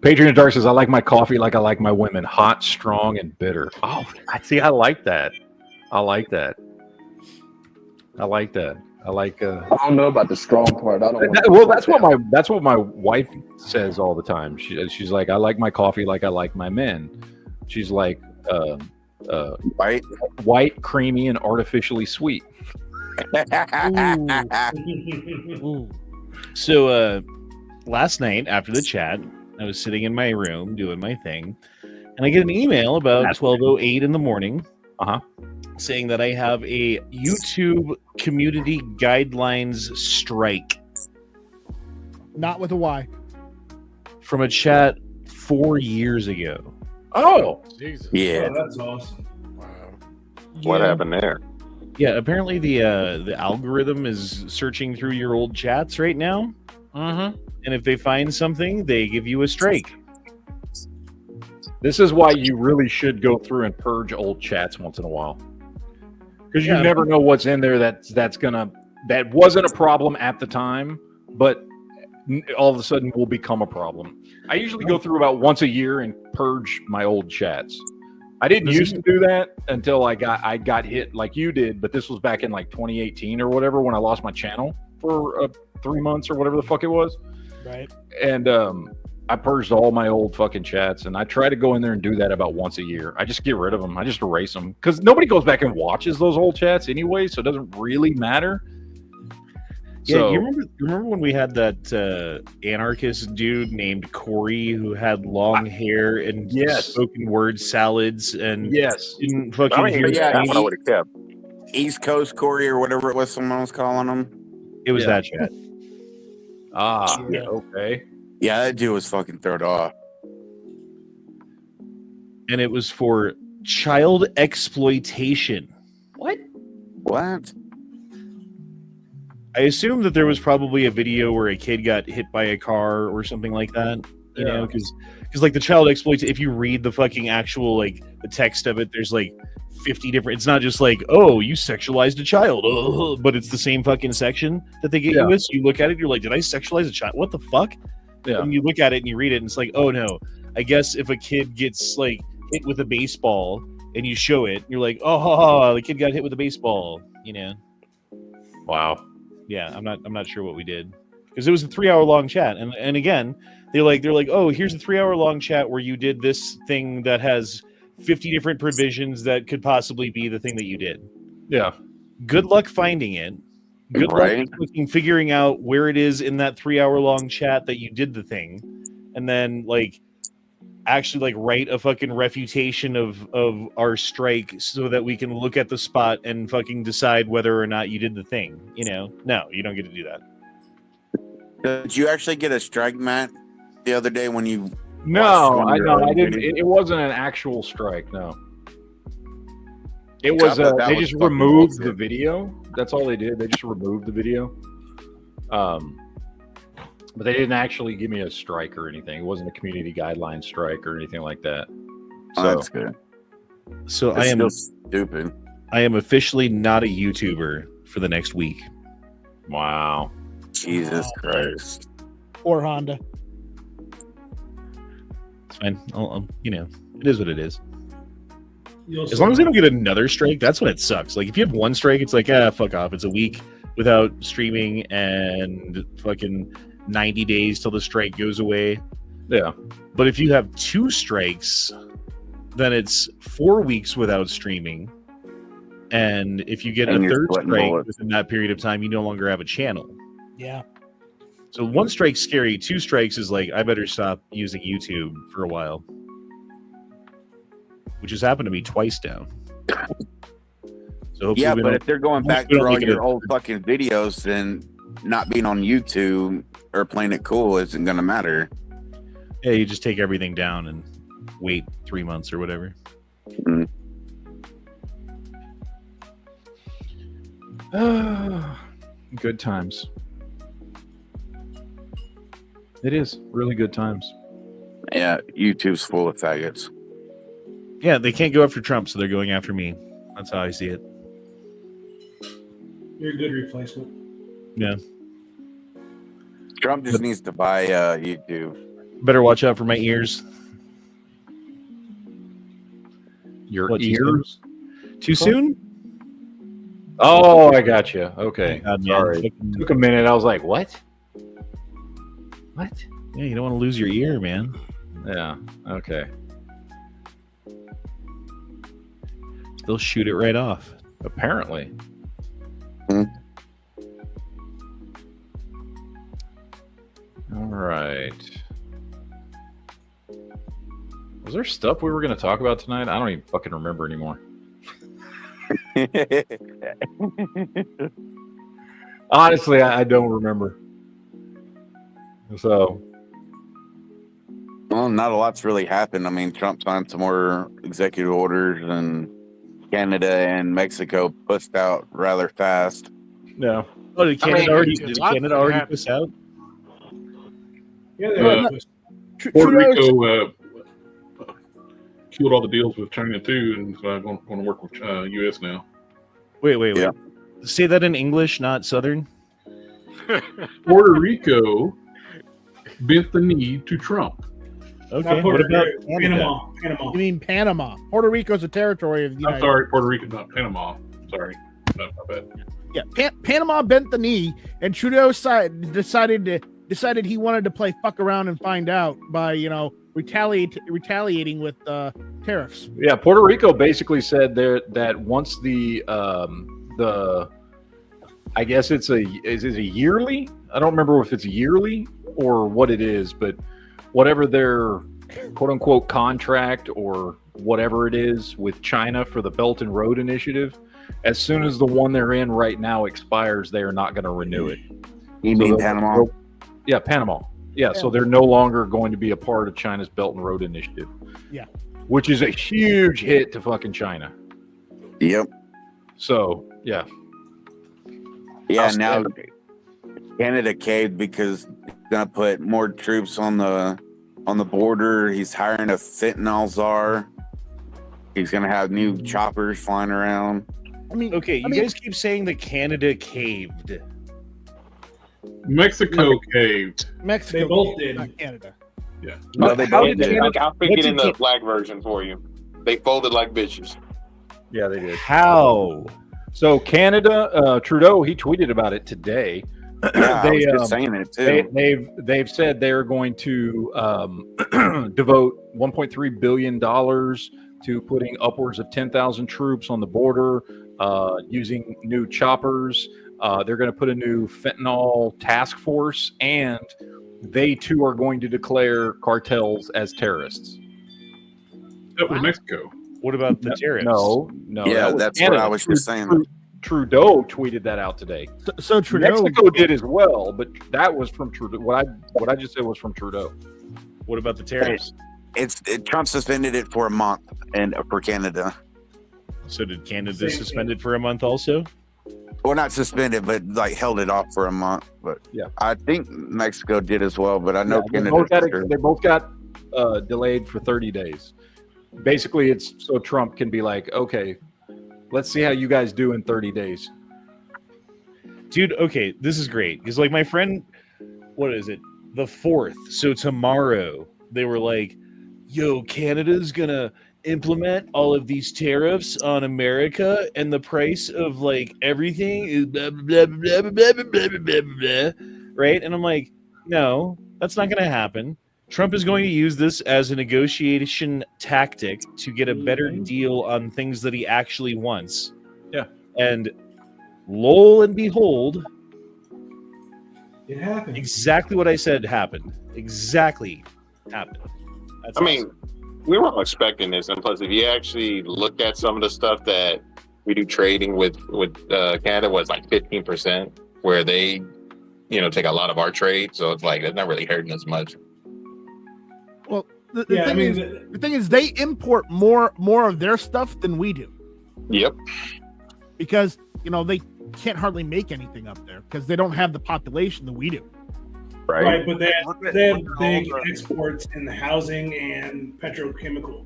Patreon Dark says, I like my coffee like I like my women, hot, strong, and bitter. Oh, I see. I like that. I like that. I like that. I like. I don't know about the strong part. I don't. Well, that's what my wife says all the time. She's like, I like my coffee like I like my men. She's like, white, creamy, and artificially sweet. Ooh. So last night after the chat, I was sitting in my room doing my thing, and I get an email about 12:08 in the morning, saying that I have a YouTube community guidelines strike Not with a Y. from a chat 4 years ago. Oh, Jesus. Yeah. Oh, that's awesome. What happened there? Yeah, apparently the algorithm is searching through your old chats right now. Mm-hmm. And if they find something, they give you a strike. This is why you really should go through and purge old chats once in a while, because you Yeah. never know what's in there that wasn't a problem at the time, but all of a sudden will become a problem. I usually go through about once a year and purge my old chats. I didn't used to do that until I got hit like you did, but this was back in like 2018 or whatever when I lost my channel for 3 months or whatever the fuck it was. Right. And I purged all my old fucking chats, and I try to go in there and do that about once a year. I just get rid of them. I just erase them because nobody goes back and watches those old chats anyway, so it doesn't really matter. Yeah, So, you remember when we had that anarchist dude named Corey who had long hair and spoken word salads and didn't fucking I hear mean, yeah, I don't know what it kept. East Coast Corey or whatever it was someone was calling him. It was that chat. Yeah, okay. Yeah, that dude was fucking thrown off. And it was for child exploitation. What? What? I assume that there was probably a video where a kid got hit by a car or something like that. You know, because like the child exploits. If you read the fucking actual like the text of it, there's like 50 different. It's not just like, oh, you sexualized a child, but it's the same fucking section that they get you with. So you look at it, you're like, did I sexualize a child? What the fuck? Yeah. And you look at it and you read it, and it's like, oh no. I guess if a kid gets like hit with a baseball and you show it, you're like, oh, the kid got hit with a baseball. You know. Wow. Yeah, I'm not sure what we did because it was a 3-hour long chat, and again, they're like, oh, here's a 3-hour long chat where you did this thing that has 50 different provisions that could possibly be the thing that you did. Yeah. Good luck finding it. Good luck fucking figuring out where it is in that 3-hour long chat that you did the thing, and then like actually like write a fucking refutation of our strike so that we can look at the spot and fucking decide whether or not you did the thing. You know, no, you don't get to do that. Did you actually get a strike, Matt, the other day when you? No, I didn't. It wasn't an actual strike. No, it was. They just removed the video. That's all they did. They just removed the video. But they didn't actually give me a strike or anything. It wasn't a community guideline strike or anything like that. So that's good. So That's I am still stupid. I am officially not a YouTuber for the next week. Wow. Jesus Christ. Or Honda. It's fine. I'll, you know, it is what it is. You'll As long as they don't get another strike, that's when it sucks. Like if you have one strike, it's like, fuck off. It's a week without streaming and fucking 90 days till the strike goes away. Yeah. But if you have 2 strikes, then it's 4 weeks without streaming. And if you get a third strike within that period of time, you no longer have a channel. Yeah. So 1 strike's scary. 2 strikes is like, I better stop using YouTube for a while. Which has happened to me twice now. So yeah, but if they're going back through all your old fucking videos, then not being on YouTube or playing it cool isn't going to matter. Yeah, you just take everything down and wait 3 months or whatever. Mm-hmm. Good times. It is really good times. Yeah, YouTube's full of faggots. Yeah, they can't go after Trump, so they're going after me. That's how I see it. You're a good replacement. Yeah. Trump just needs to buy YouTube. Better watch out for my ears. Your What, ears? Too soon? Oh, I got you. Okay. God, man. Sorry. Took a minute. I was like, what? What? Yeah, you don't want to lose your ear, man. Yeah. Okay. They'll shoot it right off. Apparently. All right. Was there stuff we were going to talk about tonight? I don't even fucking remember anymore. Honestly, I don't remember. So. Well, Well, not a lot's really happened. I mean, Trump signed some more executive orders, and Canada and Mexico pushed out rather fast. No. Oh, did Canada already push out? Yeah, Puerto Rico killed all the deals with China too, and so I'm going to work with U.S. now. Wait. Say that in English, not Southern. Puerto Rico bent the knee to Trump. Okay. What about Panama? You mean Panama? Puerto Rico's a territory of the United I'm sorry, Puerto Rico, not Panama. Sorry, my bad. Yeah, Panama bent the knee, and Trudeau decided he wanted to play fuck around and find out by retaliating with tariffs. Yeah, Puerto Rico basically said there that once the I guess is it a yearly? I don't remember if it's yearly or what it is, but whatever their quote unquote contract or whatever it is with China for the Belt and Road Initiative, as soon as the one they're in right now expires, they are not going to renew it. You mean Panama? Yeah, Panama. Yeah, so they're no longer going to be a part of China's Belt and Road Initiative. Yeah. Which is a huge hit to fucking China. Yep. So, yeah. Yeah, now Canada caved because he's gonna put more troops on the border. He's hiring a fentanyl czar. He's gonna have new choppers flying around. I mean, okay, you guys keep saying that Canada caved. Mexico caved. Mexico, They both caved, did. not Canada. Yeah. No, they How both did did. I'll speak it in the black version for you. They folded like bitches. Yeah, they did. How? So Canada, Trudeau, he tweeted about it today. Yeah, I was just saying it too. They've said they're going to devote $1.3 billion to putting upwards of 10,000 troops on the border, using new choppers. They're going to put a new fentanyl task force, and they too are going to declare cartels as terrorists. That was Mexico. What about the tariffs? No. Yeah, that that's Canada. what I was just saying. Trudeau tweeted that out today. So Trudeau, Mexico did as well, but that was from Trudeau. What I just said was from Trudeau. What about the tariffs? Trump suspended it for a month, and for Canada. So did Canada suspend it for a month also? Well, not suspended, but like held it off for a month. But yeah, I think Mexico did as well. But I know Canada. They both got delayed for 30 days. Basically, it's so Trump can be like, okay, let's see how you guys do in 30 days. Dude, okay, this is great. Because, like, my friend, what is it? The 4th. So tomorrow, they were like, yo, Canada's going to implement all of these tariffs on America, and the price of, like, everything is blah, blah, blah, blah, blah, blah, blah, blah, blah, right? And I'm like, no, that's not going to happen. Trump is going to use this as a negotiation tactic to get a better deal on things that he actually wants. Yeah. And lo and behold, it happened. Exactly what I said happened. Exactly happened. That's I mean, we weren't expecting this, and plus, if you actually look at some of the stuff that we do trading with Canada, was like 15%, where they, take a lot of our trade. So it's like it's not really hurting us much. Well, the thing is, they import more of their stuff than we do. Yep. Because they can't hardly make anything up there because they don't have the population that we do. Right, but they have big exports in the housing and petrochemical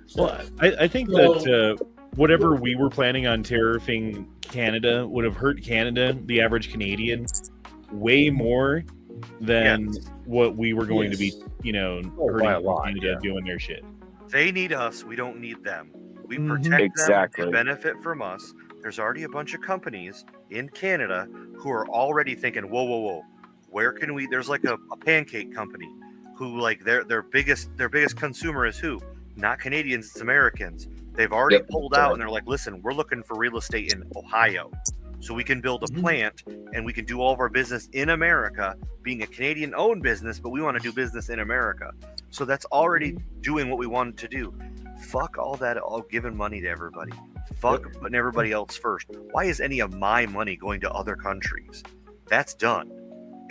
stuff. Well, I think that whatever we were planning on tariffing Canada would have hurt Canada, the average Canadian, way more than what we were going to be, hurting Canada doing their shit. They need us. We don't need them. We protect them. They benefit from us. There's already a bunch of companies in Canada who are already thinking, whoa. Where can we? There's like a pancake company who like their biggest consumer is who? Not Canadians, it's Americans. They've already pulled out and they're like, listen, we're looking for real estate in Ohio. So we can build a plant and we can do all of our business in America, being a Canadian-owned business, but we want to do business in America. So that's already doing what we wanted to do. Fuck all that, all giving money to everybody. Fuck putting everybody else first. Why is any of my money going to other countries? That's done.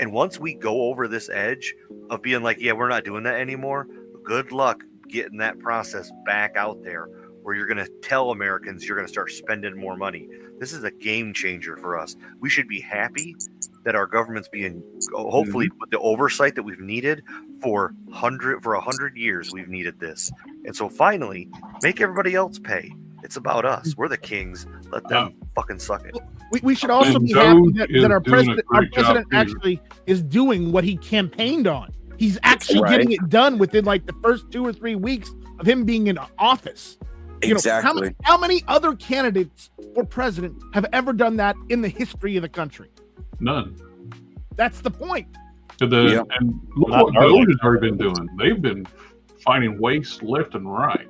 And once we go over this edge of being like, yeah, we're not doing that anymore, good luck getting that process back out there where you're going to tell Americans you're going to start spending more money. This is a game changer for us. We should be happy that our government's being, hopefully with the oversight that we've needed for 100 years. We've needed this. And so finally, make everybody else pay. It's about us. We're the kings. Let them fucking suck it. We should also be happy that our president actually is doing what he campaigned on. He's actually getting it done within like the first 2 or 3 weeks of him being in office. Exactly. How many other candidates for president have ever done that in the history of the country? None. That's the point. And look what Doge has already been doing. They've been finding waste left and right.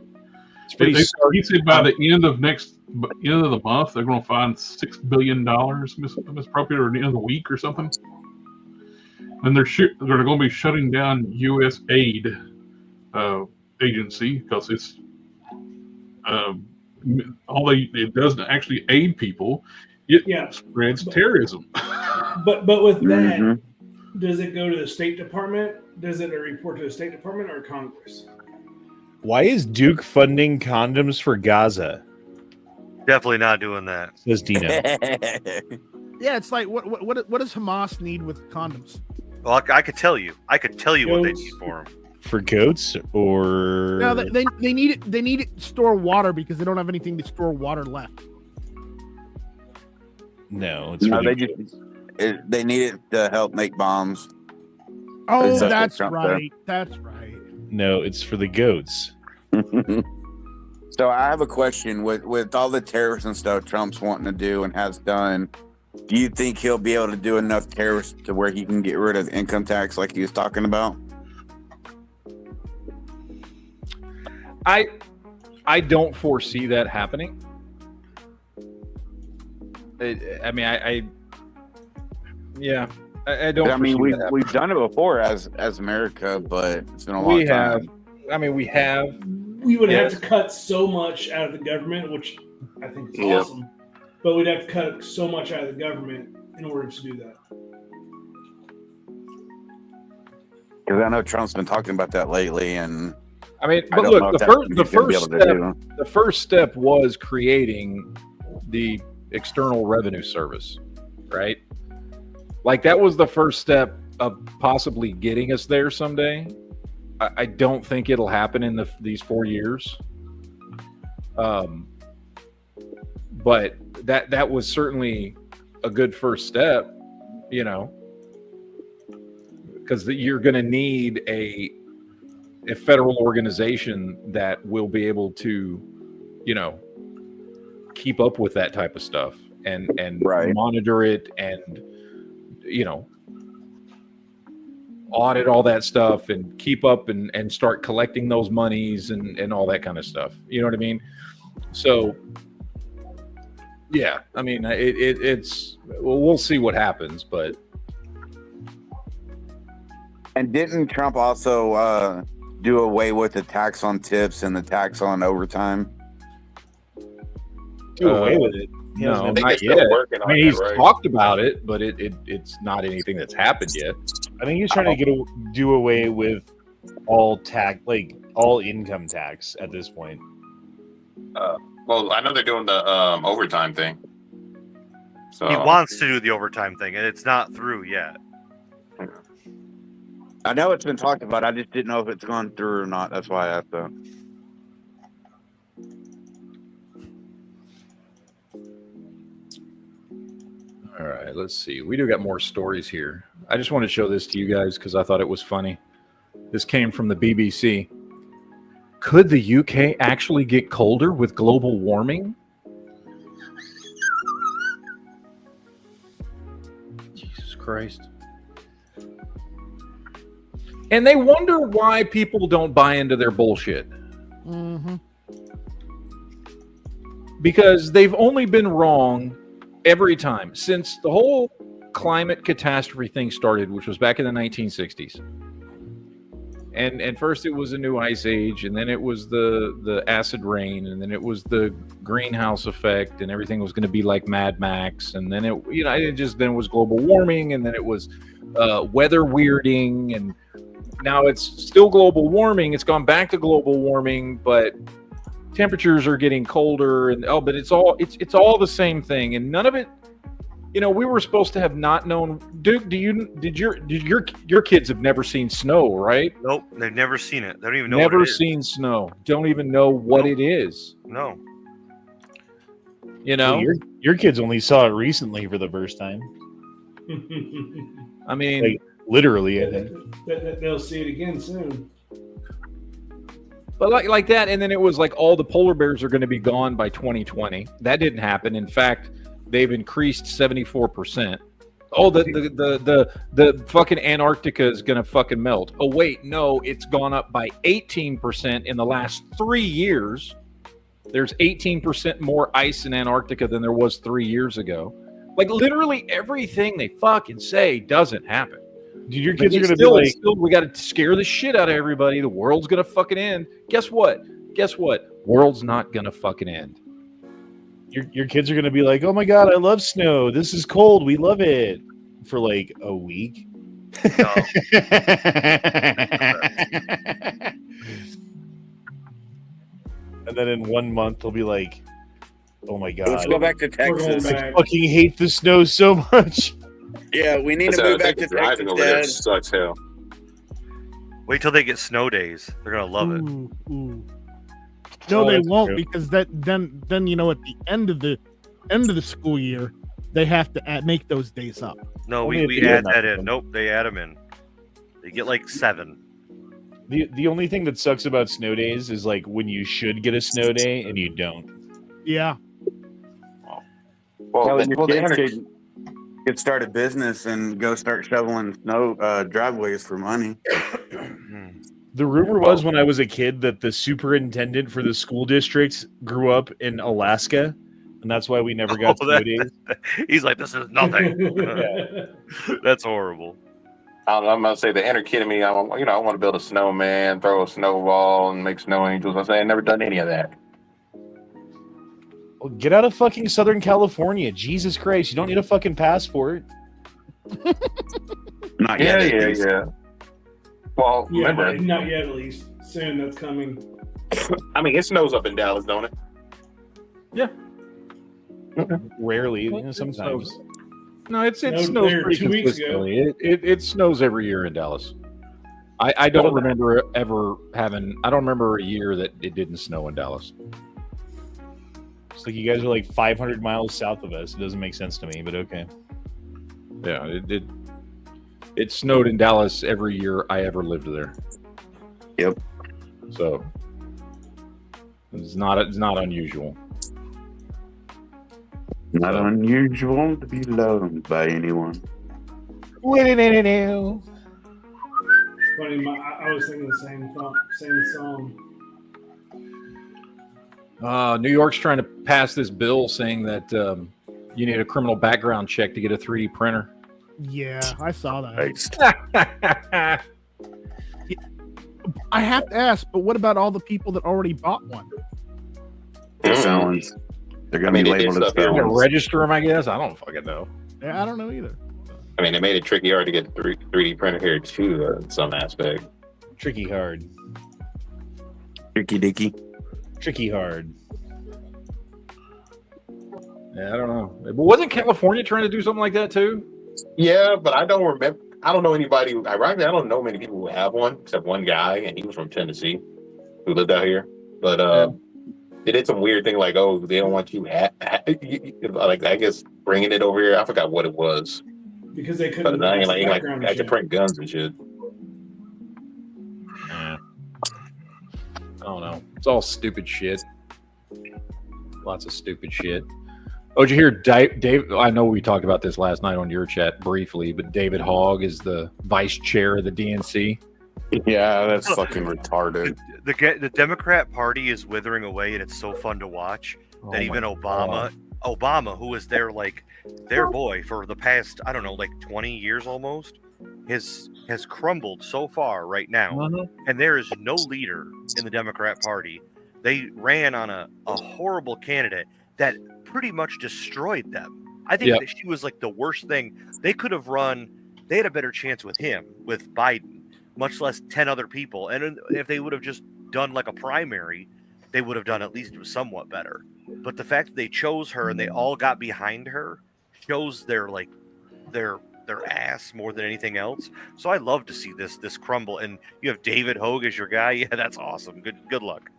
He said by the end of the month they're going to find $6 billion misappropriated, or the end of the week or something. And they're going to be shutting down U.S. aid agency because it's it doesn't actually aid people. It spreads terrorism. But with that, does it go to the State Department? Does it report to the State Department or Congress? Why is Duke funding condoms for Gaza? Definitely not doing that, says Dino. Yeah, it's like what does Hamas need with condoms? Well, I could tell you. I could tell you what they need for them. For goats, or no, they need it. They need it to store water because they don't have anything to store water left. No, it's they need it to help make bombs. Oh, that's right. That's right. No, it's for the goats. So I have a question with all the terrorists and stuff Trump's wanting to do and has done. Do you think he'll be able to do enough terrorists to where he can get rid of income tax like he was talking about? I don't foresee that happening. I mean, I don't. I mean, we've done it before as America, but it's been a long time. We have. We would have to cut so much out of the government, which I think is awesome. But we'd have to cut so much out of the government in order to do that. Because I know Trump's been talking about that lately, and I mean, but look, the first step was creating the External Revenue Service, right? Like that was the first step of possibly getting us there someday. I don't think it'll happen in these 4 years. But that was certainly a good first step, because you're going to need a federal organization that will be able to, keep up with that type of stuff and monitor it and, audit all that stuff and keep up and start collecting those monies and all that kind of stuff. You know what I mean? So, yeah, I mean, it's we'll see what happens, but. And didn't Trump also do away with the tax on tips and the tax on overtime? Do away with it? No, not yet. I mean, he's talked about it, but it's not anything that's happened yet. I think he's trying to do away with all income tax at this point. Well, I know they're doing the overtime thing. So he wants to do the overtime thing, and it's not through yet. I know it's been talked about. I just didn't know if it's gone through or not. That's why I asked that. All right, let's see. We do got more stories here. I just want to show this to you guys because I thought it was funny. This came from the BBC. Could the UK actually get colder with global warming? Jesus Christ. And they wonder why people don't buy into their bullshit. Mm-hmm. Because they've only been wrong every time since the whole climate catastrophe thing started, which was back in the 1960s. And first it was a new ice age, and then it was the acid rain, and then it was the greenhouse effect, and everything was going to be like Mad Max, and then then it was global warming, and then it was weather weirding, and now it's still global warming. It's gone back to global warming, but temperatures are getting colder, and but it's all the same thing, and none of it. You know, we were supposed to have not known. Duke, did your kids have never seen snow, right? Nope, they've never seen it. They don't even know. Never what it is. seen snow. Don't even know what it is. No. You know, well, your kids only saw it recently for the first time. I mean, like, literally, I think. They'll see it again soon. But like that, and then it was like all the polar bears are going to be gone by 2020. That didn't happen. In fact, they've increased 74%. Oh, the fucking Antarctica is going to fucking melt. Oh wait, no, it's gone up by 18% in the last 3 years. There's 18% more ice in Antarctica than there was 3 years ago. Like literally everything they fucking say doesn't happen. Dude, your kids are going to be like, we got to scare the shit out of everybody. The world's going to fucking end. Guess what? World's not going to fucking end. Your kids are going to be like, oh my God, I love snow. This is cold. We love it. For like a week. No. And then in 1 month, they'll be like, oh my God. Let's go back to Texas. I fucking hate the snow so much. Yeah, we need to move back to Texas, over there Dad. sucks hell. Wait till they get snow days. They're gonna love it. Ooh. No, they won't, because then you know, at the end of the school year, they have to make those days up. No, we add that in. Nope, they add them in. They get like 7. The only thing that sucks about snow days is like when you should get a snow day and you don't. Yeah. Well, get start a business and go start shoveling snow driveways for money. The rumor was when I was a kid that the superintendent for the school district grew up in Alaska, and that's why we never got snow days. He's like, this is nothing. That's horrible. I'm gonna say the inner kid in me. I want to build a snowman, throw a snowball, and make snow angels. I say I never done any of that. Well, get out of fucking Southern California. Jesus Christ, you don't need a fucking passport. Not yet. Yeah. Well, remember, not yet. At least soon. That's coming. I mean, it snows up in Dallas, don't it? Yeah. Rarely, sometimes. No, it snows pretty 2 weeks ago. consistently. It snows every year in Dallas. I don't remember ever having. I don't remember a year that it didn't snow in Dallas. It's like you guys are like 500 miles south of us. It doesn't make sense to me, but okay. Yeah, it snowed in Dallas every year I ever lived there. Yep. So it's not unusual. Not unusual to be loved by anyone. Funny, I was thinking the same song. New York's trying to pass this bill saying that you need a criminal background check to get a 3D printer. Yeah, I saw that. I have to ask, but what about all the people that already bought one? Felons. They're going to be labeled as felons. Register them, I guess. I don't fucking know. Yeah, I don't know either. I mean, they made it tricky hard to get a 3D printer here too, in some aspect. Tricky hard. Tricky dicky. Tricky hard. Yeah, I don't know. But wasn't California trying to do something like that too? Yeah, but I don't remember. I don't know anybody. Ironically, I don't know many people who have one, except one guy, and he was from Tennessee, who lived out here. But they did some weird thing, like, oh, they don't want you like, I guess bringing it over here. I forgot what it was. Because they couldn't. But I had to print guns and shit. Yeah. I don't know. It's all stupid shit. Lots of stupid shit. Oh, did you hear Dave? I know we talked about this last night on your chat briefly, but David Hogg is the vice chair of the DNC. Yeah, that's fucking retarded. The Democrat Party is withering away, and it's so fun to watch that even Obama, who was their boy for the past, I don't know, like 20 years almost, has crumbled so far right now. And there is no leader in the Democrat Party. They ran on a horrible candidate that pretty much destroyed them. I think that she was like the worst thing. They could have run. They had a better chance with him, with Biden. much less 10 other people. And if they would have just done like a primary, they would have done at least somewhat better. But the fact that they chose her and they all got behind her shows their ass more than anything else. So I love to see this crumble. And you have David Hogue as your guy. Yeah, that's awesome. Good luck.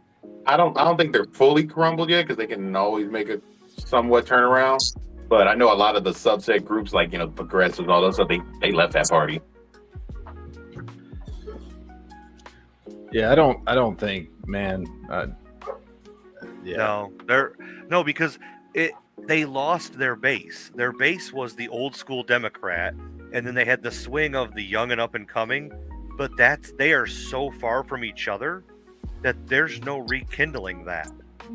I don't think they're fully crumbled yet because they can always make a somewhat turnaround. But I know a lot of the subset groups, like progressives and all those stuff, they left that party. Yeah, I don't think, man. Yeah. No, because they lost their base. Their base was the old school Democrat, and then they had the swing of the young and up and coming. But they are so far from each other that there's no rekindling that.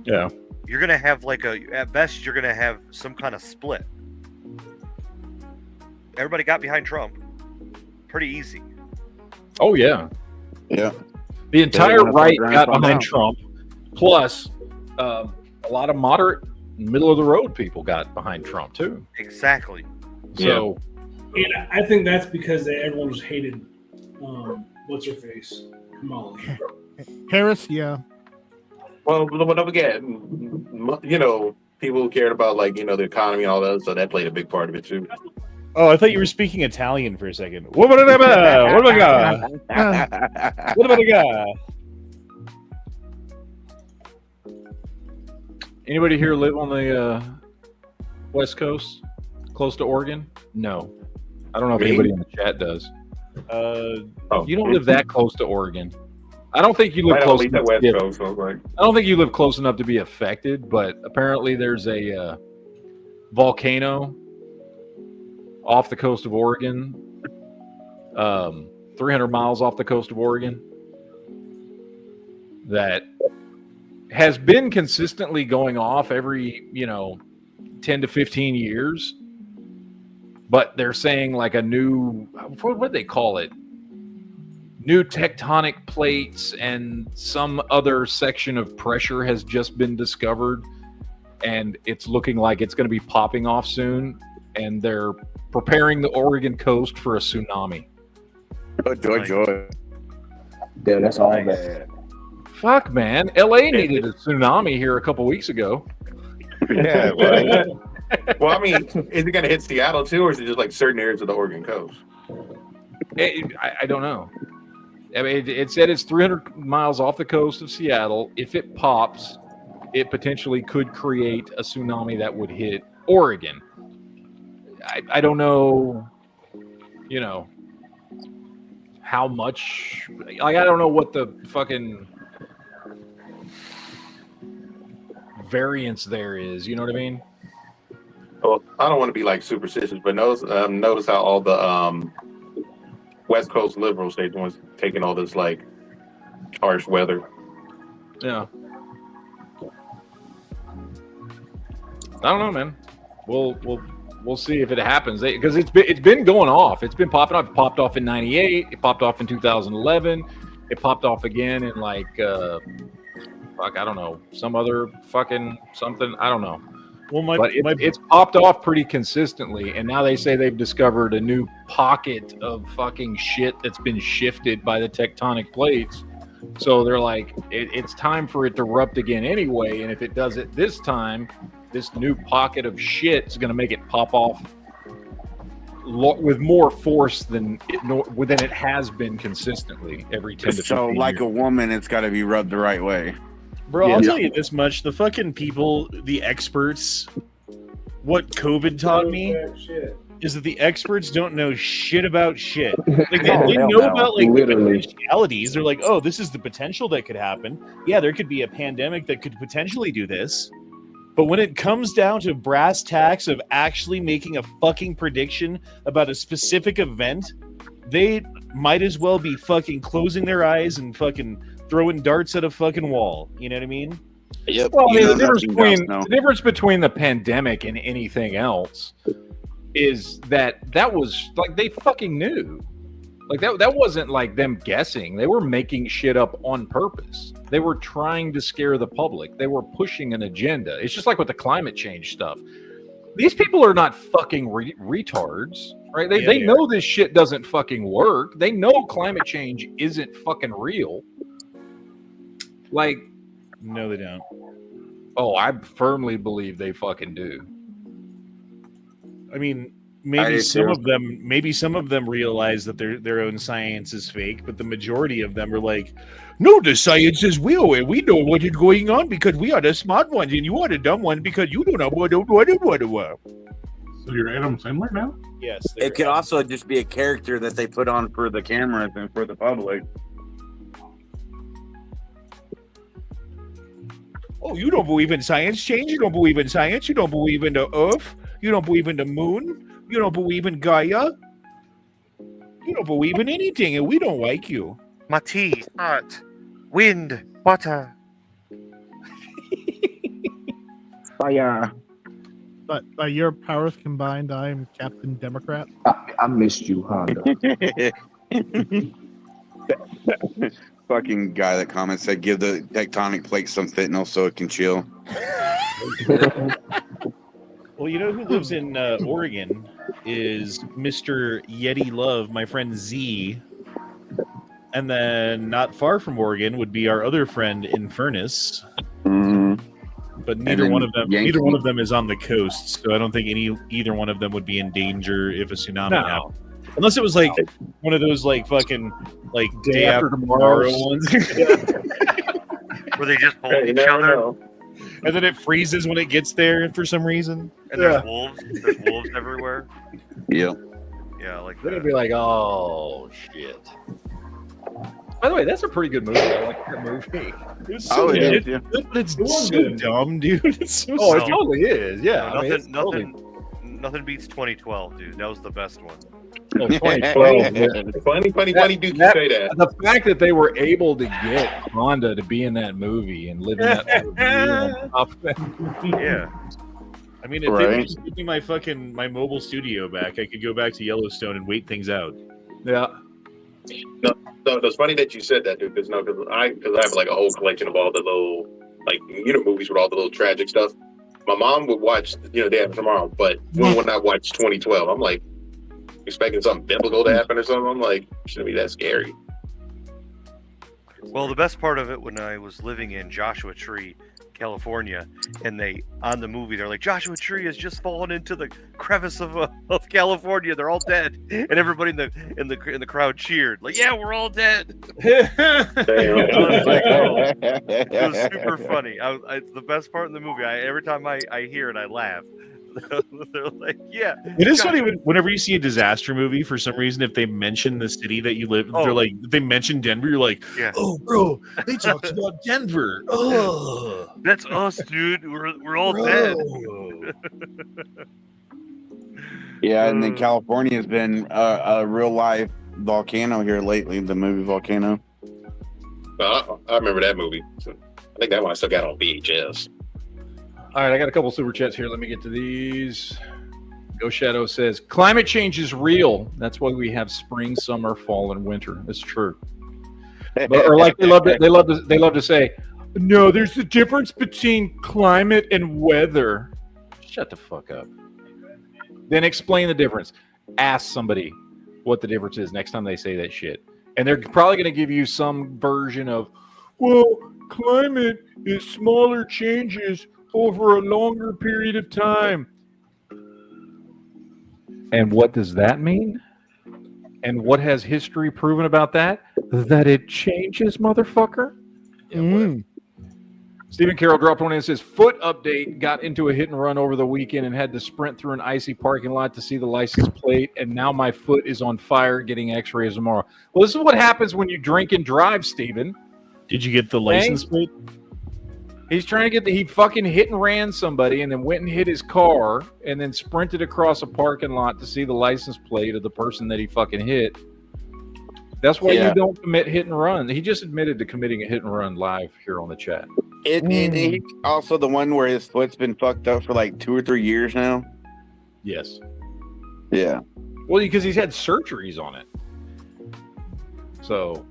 Yeah. You're gonna have at best you're gonna have some kind of split. Everybody got behind Trump. Pretty easy. Oh yeah. Yeah. The entire right got behind Trump, plus a lot of moderate, middle of the road people got behind Trump too. Exactly. So, and I think that's because everyone just hated what's her face, Kamala Harris. Yeah. Well, don't forget, people who cared about the economy and all that, so that played a big part of it too. Oh, I thought you were speaking Italian for a second. What about a guy? Anybody here live on the West Coast, close to Oregon? No, I don't know if anybody in the chat does. You don't live that close to Oregon. I don't think you live close enough. I don't think you live close enough to be affected, but apparently there's a volcano off the coast of Oregon, 300 miles off the coast of Oregon, that has been consistently going off every 10 to 15 years, but they're saying like a new, what do they call it, new tectonic plates and some other section of pressure has just been discovered, and it's looking like it's going to be popping off soon, and they're preparing the Oregon coast for a tsunami. Oh, joy. Yeah, that's all bad. Fuck, man. LA needed a tsunami here a couple weeks ago. Yeah, right. Well, I mean, is it going to hit Seattle too, or is it just like certain areas of the Oregon coast? I don't know. I mean, it said it's 300 miles off the coast of Seattle. If it pops, it potentially could create a tsunami that would hit Oregon. I don't know, how much. I don't know what the fucking variance there is. You know what I mean? Well, I don't want to be like superstitious, but notice how all the West Coast liberals, they're the ones taking all this like harsh weather. Yeah. I don't know, man. We'll see if it happens, because it's been going off. It's been popping off. It popped off in '98. It popped off in 2011. It popped off again in I don't know, some other fucking something. I don't know. Well, it's popped off pretty consistently, and now they say they've discovered a new pocket of fucking shit that's been shifted by the tectonic plates. So they're like, it's time for it to erupt again anyway, and if it does it this time, this new pocket of shit is going to make it pop off with more force than it has been consistently every 10 to 15 So, like years. a woman, it's got to be rubbed the right way. Bro, I'll tell you this much. The fucking people, the experts, what COVID taught me is that the experts don't know shit about shit. Like they know about like the potentialities. They're like, oh, this is the potential that could happen. Yeah, there could be a pandemic that could potentially do this. But when it comes down to brass tacks of actually making a fucking prediction about a specific event, they might as well be fucking closing their eyes and fucking throwing darts at a fucking wall. You know what I mean? Yep. Well, I mean, the difference between the pandemic and anything else is that was like they fucking knew. Like that wasn't like them guessing. They were making shit up on purpose. They were trying to scare the public. They were pushing an agenda. It's just like with the climate change stuff. these people are not fucking retards, right? They know this shit doesn't fucking work. They know climate change isn't fucking real. Like, no, they don't. Oh, I firmly believe they fucking do. I mean, maybe some of them realize that their own science is fake, but the majority of them are like, no, the science is real, and we know what is going on because we are the smart ones, and you are the dumb ones because you don't know what. So you're Adam Sandler now? Yes. It could also just be a character that they put on for the cameras and for the public. Oh, you don't believe in science change? You don't believe in science? You don't believe in the Earth? You don't believe in the moon? You don't believe in Gaia? You don't believe in anything, and we don't like you. My tea, hot, wind, water. Fire. But by your powers combined, I am Captain Democrat. I missed you, Honda. Fucking guy that comments said, give the tectonic plate some fentanyl so it can chill. Well, you know who lives in Oregon is Mr. Yeti Love, my friend Z. And then not far from Oregon would be our other friend Infernus. But neither one of them is on the coast, so I don't think either one of them would be in danger if a tsunami happened. Unless it was like one of those like fucking like day after tomorrow ones. Where they just hold each other. And then it freezes when it gets there for some reason. And there's wolves. There's wolves everywhere. Yeah. Yeah, like they're gonna be like, oh shit. By the way, that's a pretty good movie. I like that movie. It's so good. But it's so dumb, dude. It's so it dumb. totally is. Yeah. Nothing beats 2012, dude. That was the best one. Oh, 2012. Funny dude can say that. The fact that they were able to get Honda to be in that movie and live in that movie. Yeah. I mean, if they would just give me my mobile studio back, I could go back to Yellowstone and wait things out. Yeah. No, it's funny that you said that, dude. Because I have like a whole collection of all the little movies with all the little tragic stuff. My mom would watch Day After Tomorrow, but when I watched 2012, I'm like expecting something biblical to happen or something. I'm like, shouldn't be that scary. Well, the best part of it when I was living in Joshua Tree, California, and on the movie they're like, Joshua Tree has just fallen into the crevice of California. They're all dead, and everybody in the crowd cheered like, yeah, we're all dead. It was super funny. It's the best part in the movie. Every time I hear it, I laugh. They're like, yeah. It is funny whenever you see a disaster movie, for some reason, if they mention the city that you live, they're like, if they mention Denver, you're like, oh, bro, they talked about Denver. Oh, that's us, dude. We're all dead. Yeah, and then California has been a real life volcano here lately. The movie Volcano. I remember that movie. So I think that one I still got on VHS. All right, I got a couple super chats here. Let me get to these. Go Shadow says, climate change is real. That's why we have spring, summer, fall, and winter. That's true. Or like they love to say, no, there's a difference between climate and weather. Shut the fuck up. Then explain the difference. Ask somebody what the difference is next time they say that shit. And they're probably going to give you some version of, well, climate is smaller changes over a longer period of time. And what does that mean? And what has history proven about that? That it changes, motherfucker. Stephen Carroll dropped one in and says, foot update, got into a hit and run over the weekend and had to sprint through an icy parking lot to see the license plate, and now my foot is on fire getting x-rays tomorrow. Well, this is what happens when you drink and drive, Stephen. Did you get the license plate? He's trying to he fucking hit and ran somebody and then went and hit his car and then sprinted across a parking lot to see the license plate of the person that he fucking hit. That's why you don't commit hit and run. He just admitted to committing a hit and run live here on the chat. He also the one where his foot's been fucked up for like 2 or 3 years now. Yes. Yeah. Well, because he's had surgeries on it. So,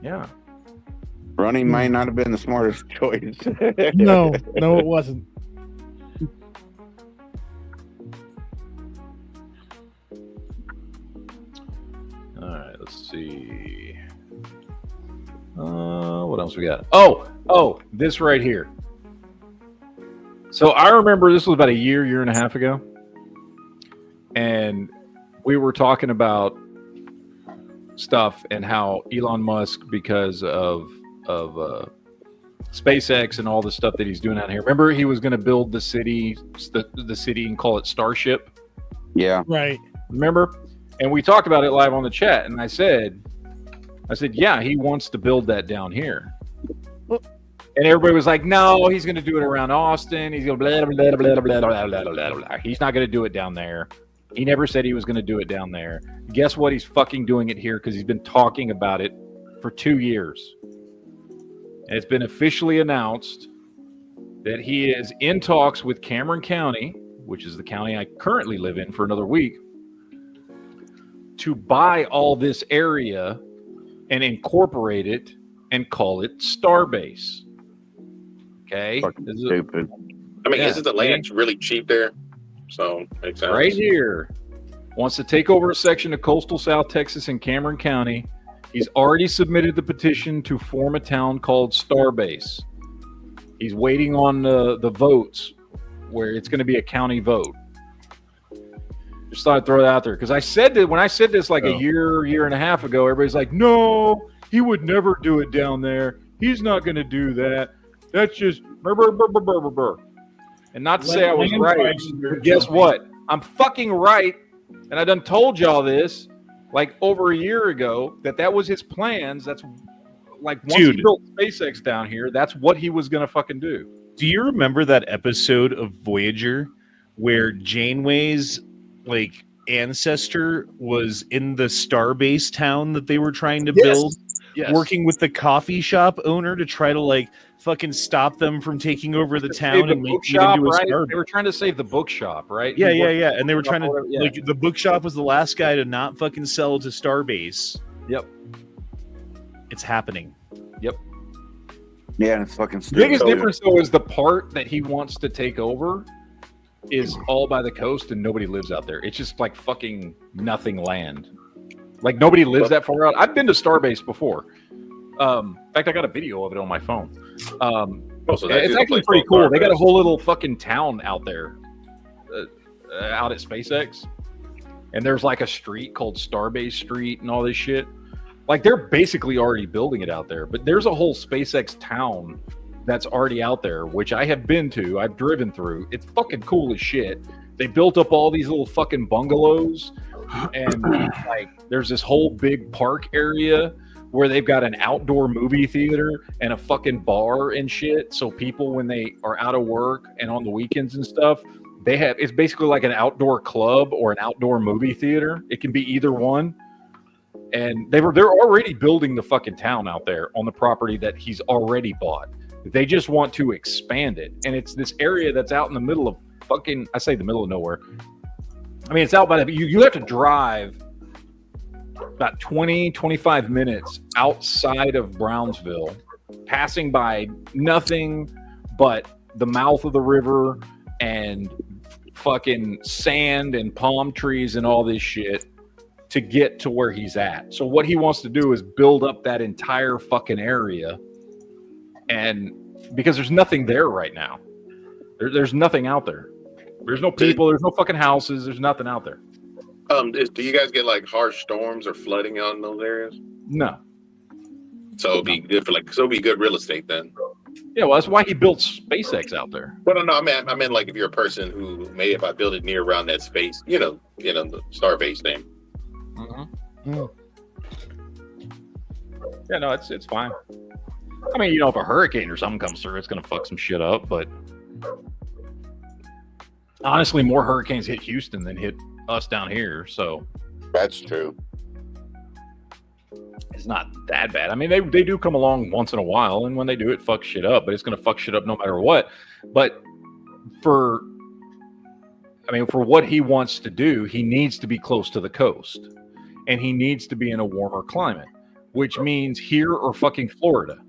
yeah. Running might not have been the smartest choice. No, it wasn't. Let's see. What else we got? Oh, this right here. So I remember this was about a year and a half ago, and we were talking about stuff and how Elon Musk, because of SpaceX and all the stuff that he's doing out here. Remember, he was going to build the city and call it Starship. Yeah. Right. Remember? And we talked about it live on the chat, and I said, yeah, he wants to build that down here. And everybody was like, no, he's going to do it around Austin. He's going to blah, blah, blah, blah, blah, blah, blah, blah, blah. He's not going to do it down there. He never said he was going to do it down there. Guess what? He's fucking doing it here because he's been talking about it for 2 years. And it's been officially announced that he is in talks with Cameron County, which is the county I currently live in, for another week, to buy all this area and incorporate it and call it Starbase. Okay? Stupid. I mean, isn't the land really cheap there? So makes sense. Right here. Wants to take over a section of coastal South Texas and Cameron County. He's already submitted the petition to form a town called Starbase. He's waiting on the votes where it's going to be a county vote. Just thought I'd throw it out there because I said that when I said this like a year and a half ago, everybody's like, no, he would never do it down there. He's not going to do that. That's just burr, burr, burr, burr, burr, burr. And not to say I was right, but guess what? I'm fucking right, and I done told y'all this like over a year ago that was his plans. That's like once he built SpaceX down here, that's what he was gonna fucking do. Do you remember that episode of Voyager where Janeway's like ancestor was in the Starbase town that they were trying to build? Yes. Working with the coffee shop owner to try to like fucking stop them from taking over the town and make it into a right? Starbase. They were trying to save the bookshop, right? Yeah. And they were trying to like the bookshop was the last guy to not fucking sell to Starbase. Yep. It's happening. Yep. Yeah, and it's fucking The stupid. biggest difference though is the part that he wants to take over is all by the coast and nobody lives out there. It's just like fucking nothing land. Like nobody lives that far out. I've been to Starbase before. In fact, I got a video of it on my phone. It's actually pretty cool. They got a whole little fucking town out there, out at SpaceX, and there's like a street called Starbase Street and all this shit. Like they're basically already building it out there. But there's a whole SpaceX town that's already out there, which I have been to. I've driven through. It's fucking cool as shit. They built up all these little fucking bungalows. And like there's this whole big park area where they've got an outdoor movie theater and a fucking bar and shit. So people, when they are out of work and on the weekends and stuff, it's basically like an outdoor club or an outdoor movie theater. It can be either one. And they're already building the fucking town out there on the property that he's already bought. They just want to expand it. And it's this area that's out in the middle of fucking, I say the middle of nowhere. I mean, it's out by the, you have to drive about 20-25 minutes outside of Brownsville, passing by nothing but the mouth of the river and fucking sand and palm trees and all this shit to get to where he's at. So what he wants to do is build up that entire fucking area, and because there's nothing there right now. There's nothing out there. There's no people. There's no fucking houses. There's nothing out there. Do you guys get like harsh storms or flooding out in those areas? No. So it'd be good it'd be good real estate then. Yeah, well, that's why he built SpaceX out there. Well, no, I meant like if you're a person who if I build it near around that space, the Starbase thing. Mm-hmm. Yeah, no, it's fine. I mean, if a hurricane or something comes through, it's gonna fuck some shit up. But honestly, more hurricanes hit Houston than hit us down here, so that's true. It's not that bad. I mean, they do come along once in a while, and when they do, it fucks shit up. But it's gonna fuck shit up no matter what. But for what he wants to do, he needs to be close to the coast, and he needs to be in a warmer climate, which means here or fucking Florida.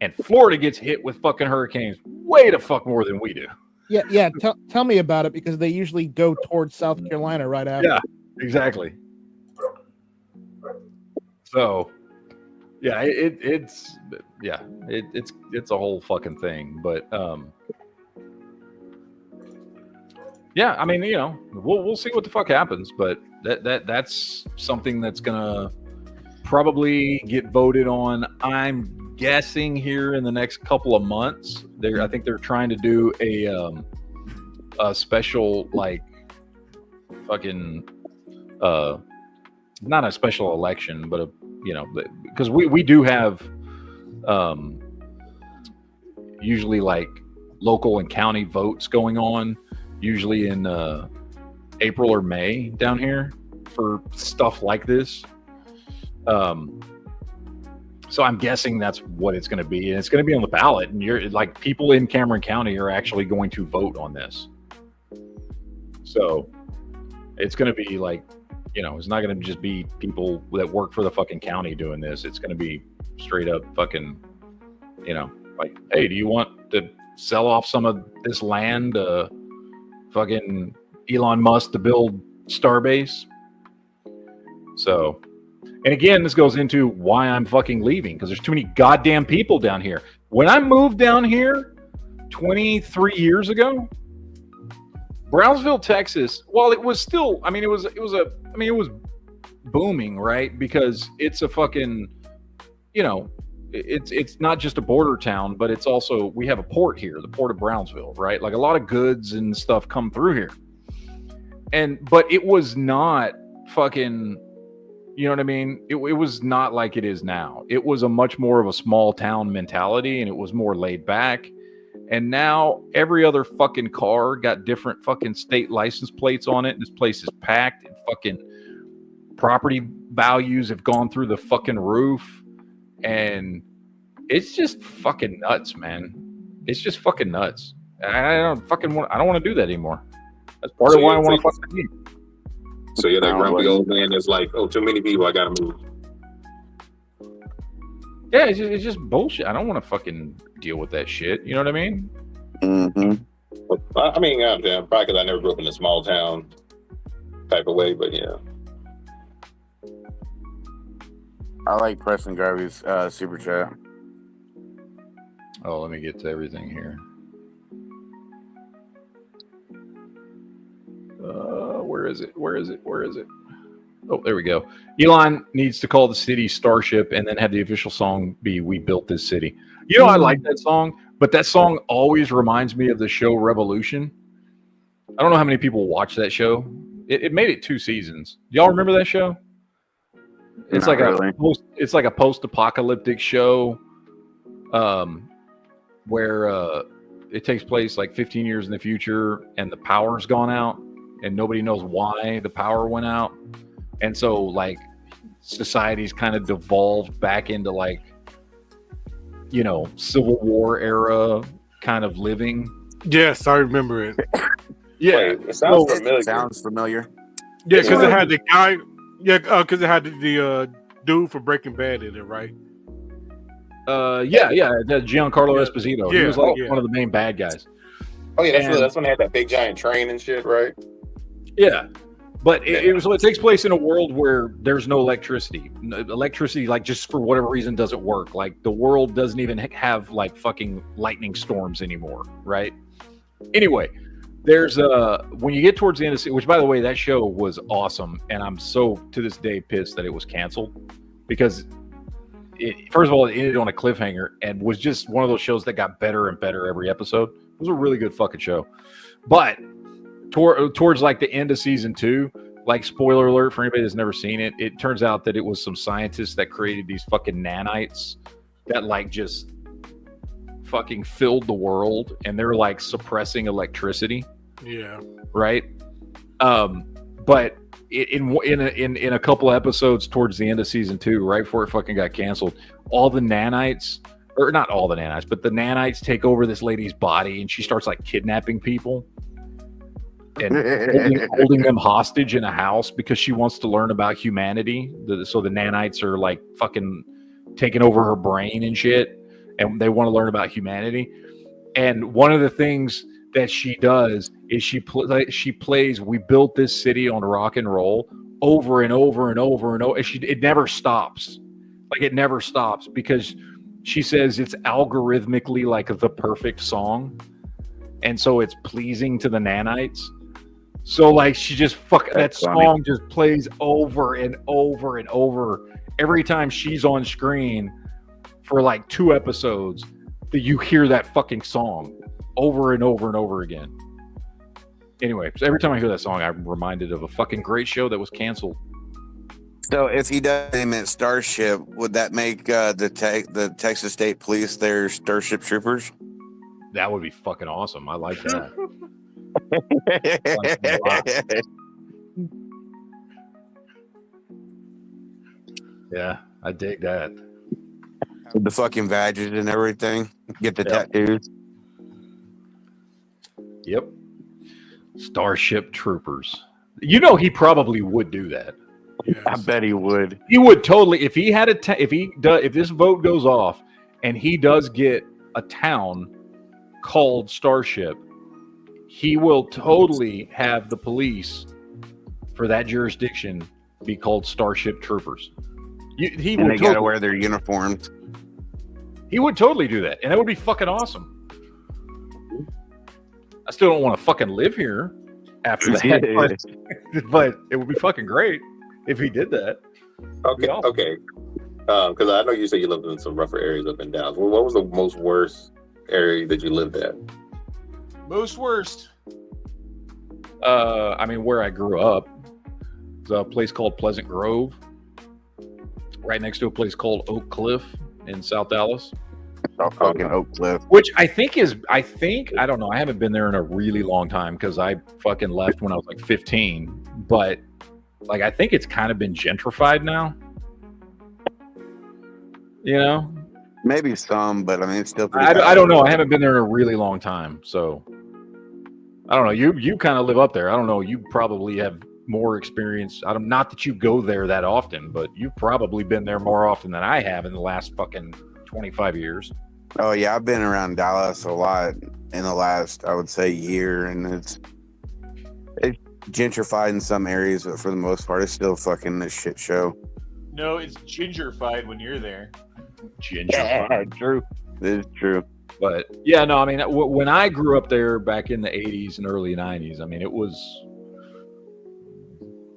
And Florida gets hit with fucking hurricanes way the fuck more than we do. Yeah. Tell me about it, because they usually go towards South Carolina right after. Yeah, exactly. So, yeah, it's a whole fucking thing. But yeah, I mean, you know, we'll see what the fuck happens. But that's something that's gonna probably get voted on. I'm guessing here in the next couple of months. I think they're trying to do a special like fucking not a special election, but because we do have usually like local and county votes going on, usually in April or May down here for stuff like this. So I'm guessing that's what it's going to be, and it's going to be on the ballot, and you're like people in Cameron County are actually going to vote on this. So it's going to be like, you know, it's not going to just be people that work for the fucking county doing this. It's going to be straight up fucking, you know, like, hey, do you want to sell off some of this land to fucking Elon Musk to build Starbase? So, and again, this goes into why I'm fucking leaving, because there's too many goddamn people down here. When I moved down here 23 years ago, Brownsville, Texas, while it was still, I mean, it was booming, right? Because it's a fucking, you know, it's not just a border town, but it's also, we have a port here, the port of Brownsville, right? Like a lot of goods and stuff come through here. But it was not fucking, you know what I mean? It was not like it is now. It was a much more of a small town mentality, and it was more laid back. And now every other fucking car got different fucking state license plates on it. This place is packed, and fucking property values have gone through the fucking roof. And it's just fucking nuts, man. It's just fucking nuts. I don't want to do that anymore. That's part of why I want to fucking leave. So you're that grumpy old man that's like, oh, too many people, I gotta move. Yeah, it's just bullshit. I don't want to fucking deal with that shit. You know what I mean? Mm-hmm. I mean, probably because I never grew up in a small town type of way, but yeah. I like Preston Garvey's super chat. Oh, let me get to everything here. Where is it? Oh, there we go. Elon needs to call the city Starship and then have the official song be "We Built This City." You know, I like that song, but that song always reminds me of the show Revolution. I don't know how many people watch that show. It made it 2 seasons. Do y'all remember that show? It's Not like really. it's like a post-apocalyptic show, where it takes place like 15 years in the future, and the power's gone out, and nobody knows why the power went out. And so, like, society's kind of devolved back into, like, you know, Civil War era kind of living. Yes, I remember it. Yeah, it sounds familiar. Sounds familiar. Yeah, because it had the guy. Yeah, because it had the dude for Breaking Bad in it, right? Yeah, Giancarlo Esposito. Yeah, he was like one of the main bad guys. Oh yeah, that's when they had that big giant train and shit, right? Yeah. But it takes place in a world where there's no electricity. Electricity, like, just for whatever reason, doesn't work. Like, the world doesn't even have, like, fucking lightning storms anymore, right? Anyway, there's when you get towards the end of the, which, by the way, that show was awesome, and I'm so, to this day, pissed that it was canceled, because first of all, it ended on a cliffhanger and was just one of those shows that got better and better every episode. It was a really good fucking show. But towards like the end of season 2, like, spoiler alert for anybody that's never seen it, it turns out that it was some scientists that created these fucking nanites that, like, just fucking filled the world, and they're like suppressing electricity. Yeah. Right. But in a couple of episodes towards the end of season 2, right before it fucking got canceled, all the nanites, or not all the nanites, but the nanites take over this lady's body, and she starts, like, kidnapping people and holding them hostage in a house because she wants to learn about humanity. So the nanites are, like, fucking taking over her brain and shit, and they want to learn about humanity. And one of the things that she does is she plays "We Built This City" on rock and roll over and over and over and over. It never stops. Like, it never stops because she says it's algorithmically like the perfect song. And so it's pleasing to the nanites. So like she just that song just plays over and over and over every time she's on screen for like 2 episodes. That you hear that fucking song over and over and over again. Anyway, so every time I hear that song, I'm reminded of a fucking great show that was canceled. So if he does name it Starship, would that make the Texas State Police their Starship Troopers? That would be fucking awesome. I like that. Yeah, I dig that. With the fucking badges and everything. Get the tattoos. Yep. Starship Troopers. You know he probably would do that. Yes. I bet he would. He would totally. If he had if this vote goes off and he does get a town called Starship, he will totally have the police for that jurisdiction be called Starship Troopers. They gotta wear their uniforms. He would totally do that, and that would be fucking awesome. I still don't want to fucking live here after that, but it would be fucking great if he did that. Okay, okay. Because I know you said you lived in some rougher areas up and down. Well, what was the most worst area that you lived at? Most worst. I mean, where I grew up, it's a place called Pleasant Grove, right next to a place called Oak Cliff in South Dallas. Fucking Oak Cliff. Which I think, I don't know. I haven't been there in a really long time because I fucking left when I was like 15. But like, I think it's kind of been gentrified now. You know? Maybe some, but I mean, it's still pretty I don't know. I haven't been there in a really long time. So I don't know. You kind of live up there. I don't know. You probably have more experience. Not that you go there that often, but you've probably been there more often than I have in the last fucking 25 years. Oh yeah, I've been around Dallas a lot in the last, I would say, year, and it's gentrified in some areas, but for the most part, it's still fucking a shit show. No, it's gingerfied when you're there. Gentrified. Yeah, true. It is true. But yeah, no, I mean, when I grew up there back in the 80s and early 90s, I mean, it was,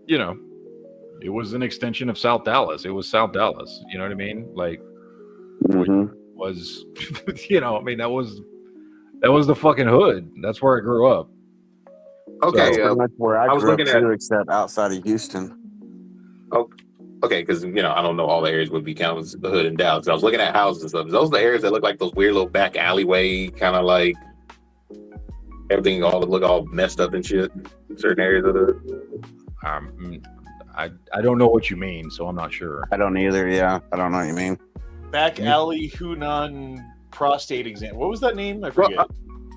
you know, it was an extension of South Dallas. It was South Dallas. You know what I mean? Like, was, you know, I mean, that was the fucking hood. That's where I grew up. Okay, So, that's pretty much where I was grew up looking too, at- except outside of Houston. Oh, okay, because you know I don't know all the areas would be counted as the hood in Dallas. I was looking at houses and stuff. Those are the areas that look like those weird little back alleyway, kind of like everything look all messed up and shit. Certain areas of the. I don't know what you mean, so I'm not sure. I don't either. Yeah, I don't know what you mean. Back alley Hunan prostate exam. What was that name? I forget.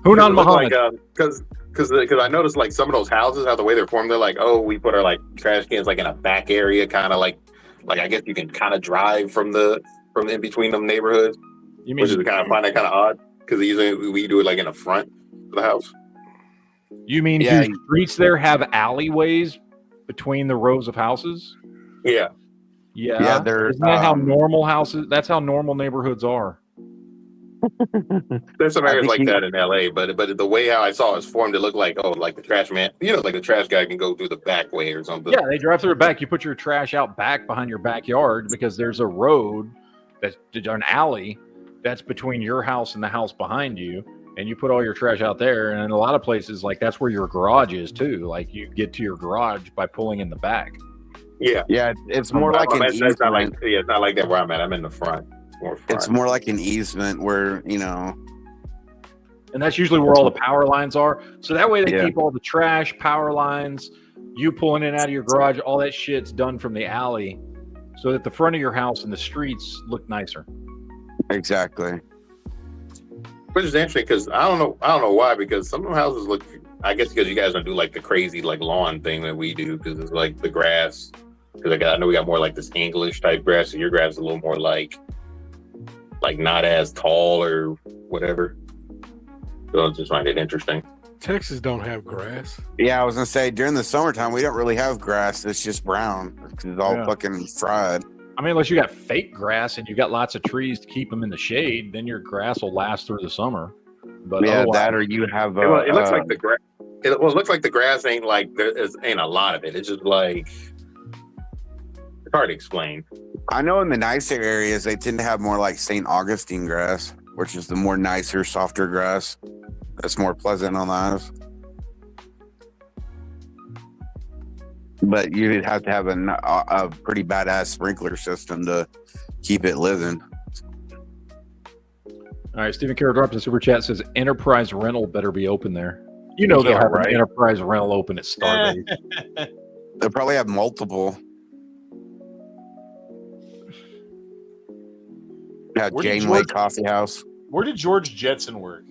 Hunan Muhammad. Because I noticed like some of those houses, how the way they're formed, they're like, oh, we put our like trash cans like in a back area, kind of like I guess you can kind of drive from in between them neighborhoods. You mean which is kind of find that kind of odd because usually we do it like in the front of the house. You mean do streets there have alleyways between the rows of houses? Yeah. Yeah, they're. Isn't that how normal houses? That's how normal neighborhoods are. There's some areas like that in LA, but the way how I saw it's formed, it looked like like the trash man, like the trash guy can go through the back way or something. Yeah, they drive through the back. You put your trash out back behind your backyard because there's a road that's an alley that's between your house and the house behind you, and you put all your trash out there. And in a lot of places, like that's where your garage is too. Like you get to your garage by pulling in the back. Yeah, it's more like an easement. It's not like that where I'm at. I'm in the front. It's more like an easement where, you know. And that's usually where all the power lines are. So that way they keep all the trash, power lines, you pulling in out of your garage, all that shit's done from the alley so that the front of your house and the streets look nicer. Exactly. Which is interesting because I don't know why, because some of the houses look, I guess because you guys don't do like the crazy like lawn thing that we do, because it's like the grass. Because I know we got more like this English type grass, so your grass is a little more like not as tall or whatever. So I just find it interesting. Texas don't have grass. Yeah, I was gonna say during the summertime we don't really have grass. It's just brown. It's all fucking fried. I mean, unless you got fake grass and you got lots of trees to keep them in the shade, then your grass will last through the summer. But yeah, that or you have. It looks like the grass. It looks like the grass ain't like ain't a lot of it. It's just like it's hard to explain. I know in the nicer areas they tend to have more like St. Augustine grass, which is the more nicer, softer grass. That's more pleasant on the eyes. But you'd have to have a pretty badass sprinkler system to keep it living. All right, Stephen Carroll dropped a super chat, says Enterprise Rental better be open there. You know they'll have an Enterprise Rental open at Starbase. They'll probably have multiple. Yeah, Janeway Coffee House. Where did George Jetson work?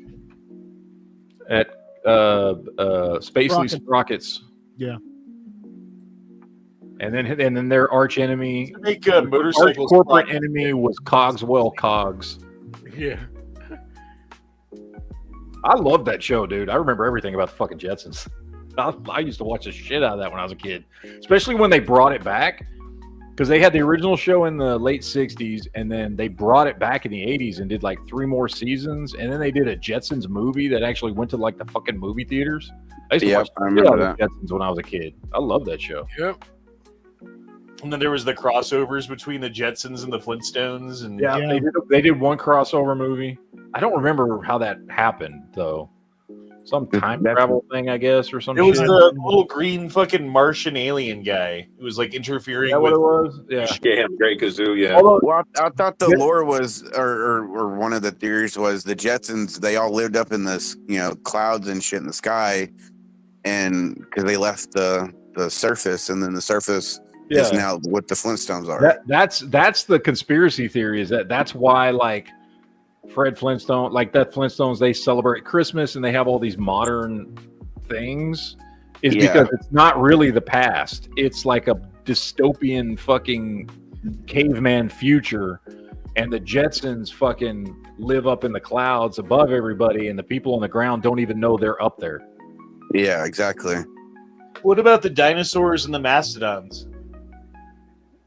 At Spacely Sprockets. Yeah. And then their arch enemy, Make motorcycles. corporate enemy was Cogswell Cogs. Yeah. I love that show, dude. I remember everything about the fucking Jetsons. I used to watch the shit out of that when I was a kid, especially when they brought it back, because they had the original show in the late 60s, and then they brought it back in the 80s and did like 3 more seasons, and then they did a Jetsons movie that actually went to like the fucking movie theaters. I used to watch I remember that. Jetsons when I was a kid. I love that show. Yep. And then there was the crossovers between the Jetsons and the Flintstones, and They did one crossover movie. I don't remember how that happened though. Some time travel thing, I guess, or something. It was the little green fucking Martian alien guy who was like interfering. Is that with what it was? Yeah. Yeah, Great Kazoo. Yeah. Well, I thought the lore was, or one of the theories was the Jetsons. They all lived up in this, clouds and shit in the sky, and because they left the surface, and then the surface is now what the Flintstones are. That's the conspiracy theory. Is that's why like Fred Flintstone, like that Flintstones, they celebrate Christmas and they have all these modern things. Is because it's not really the past. It's like a dystopian fucking caveman future, and the Jetsons fucking live up in the clouds above everybody, and the people on the ground don't even know they're up there. Yeah, exactly. What about the dinosaurs and the mastodons?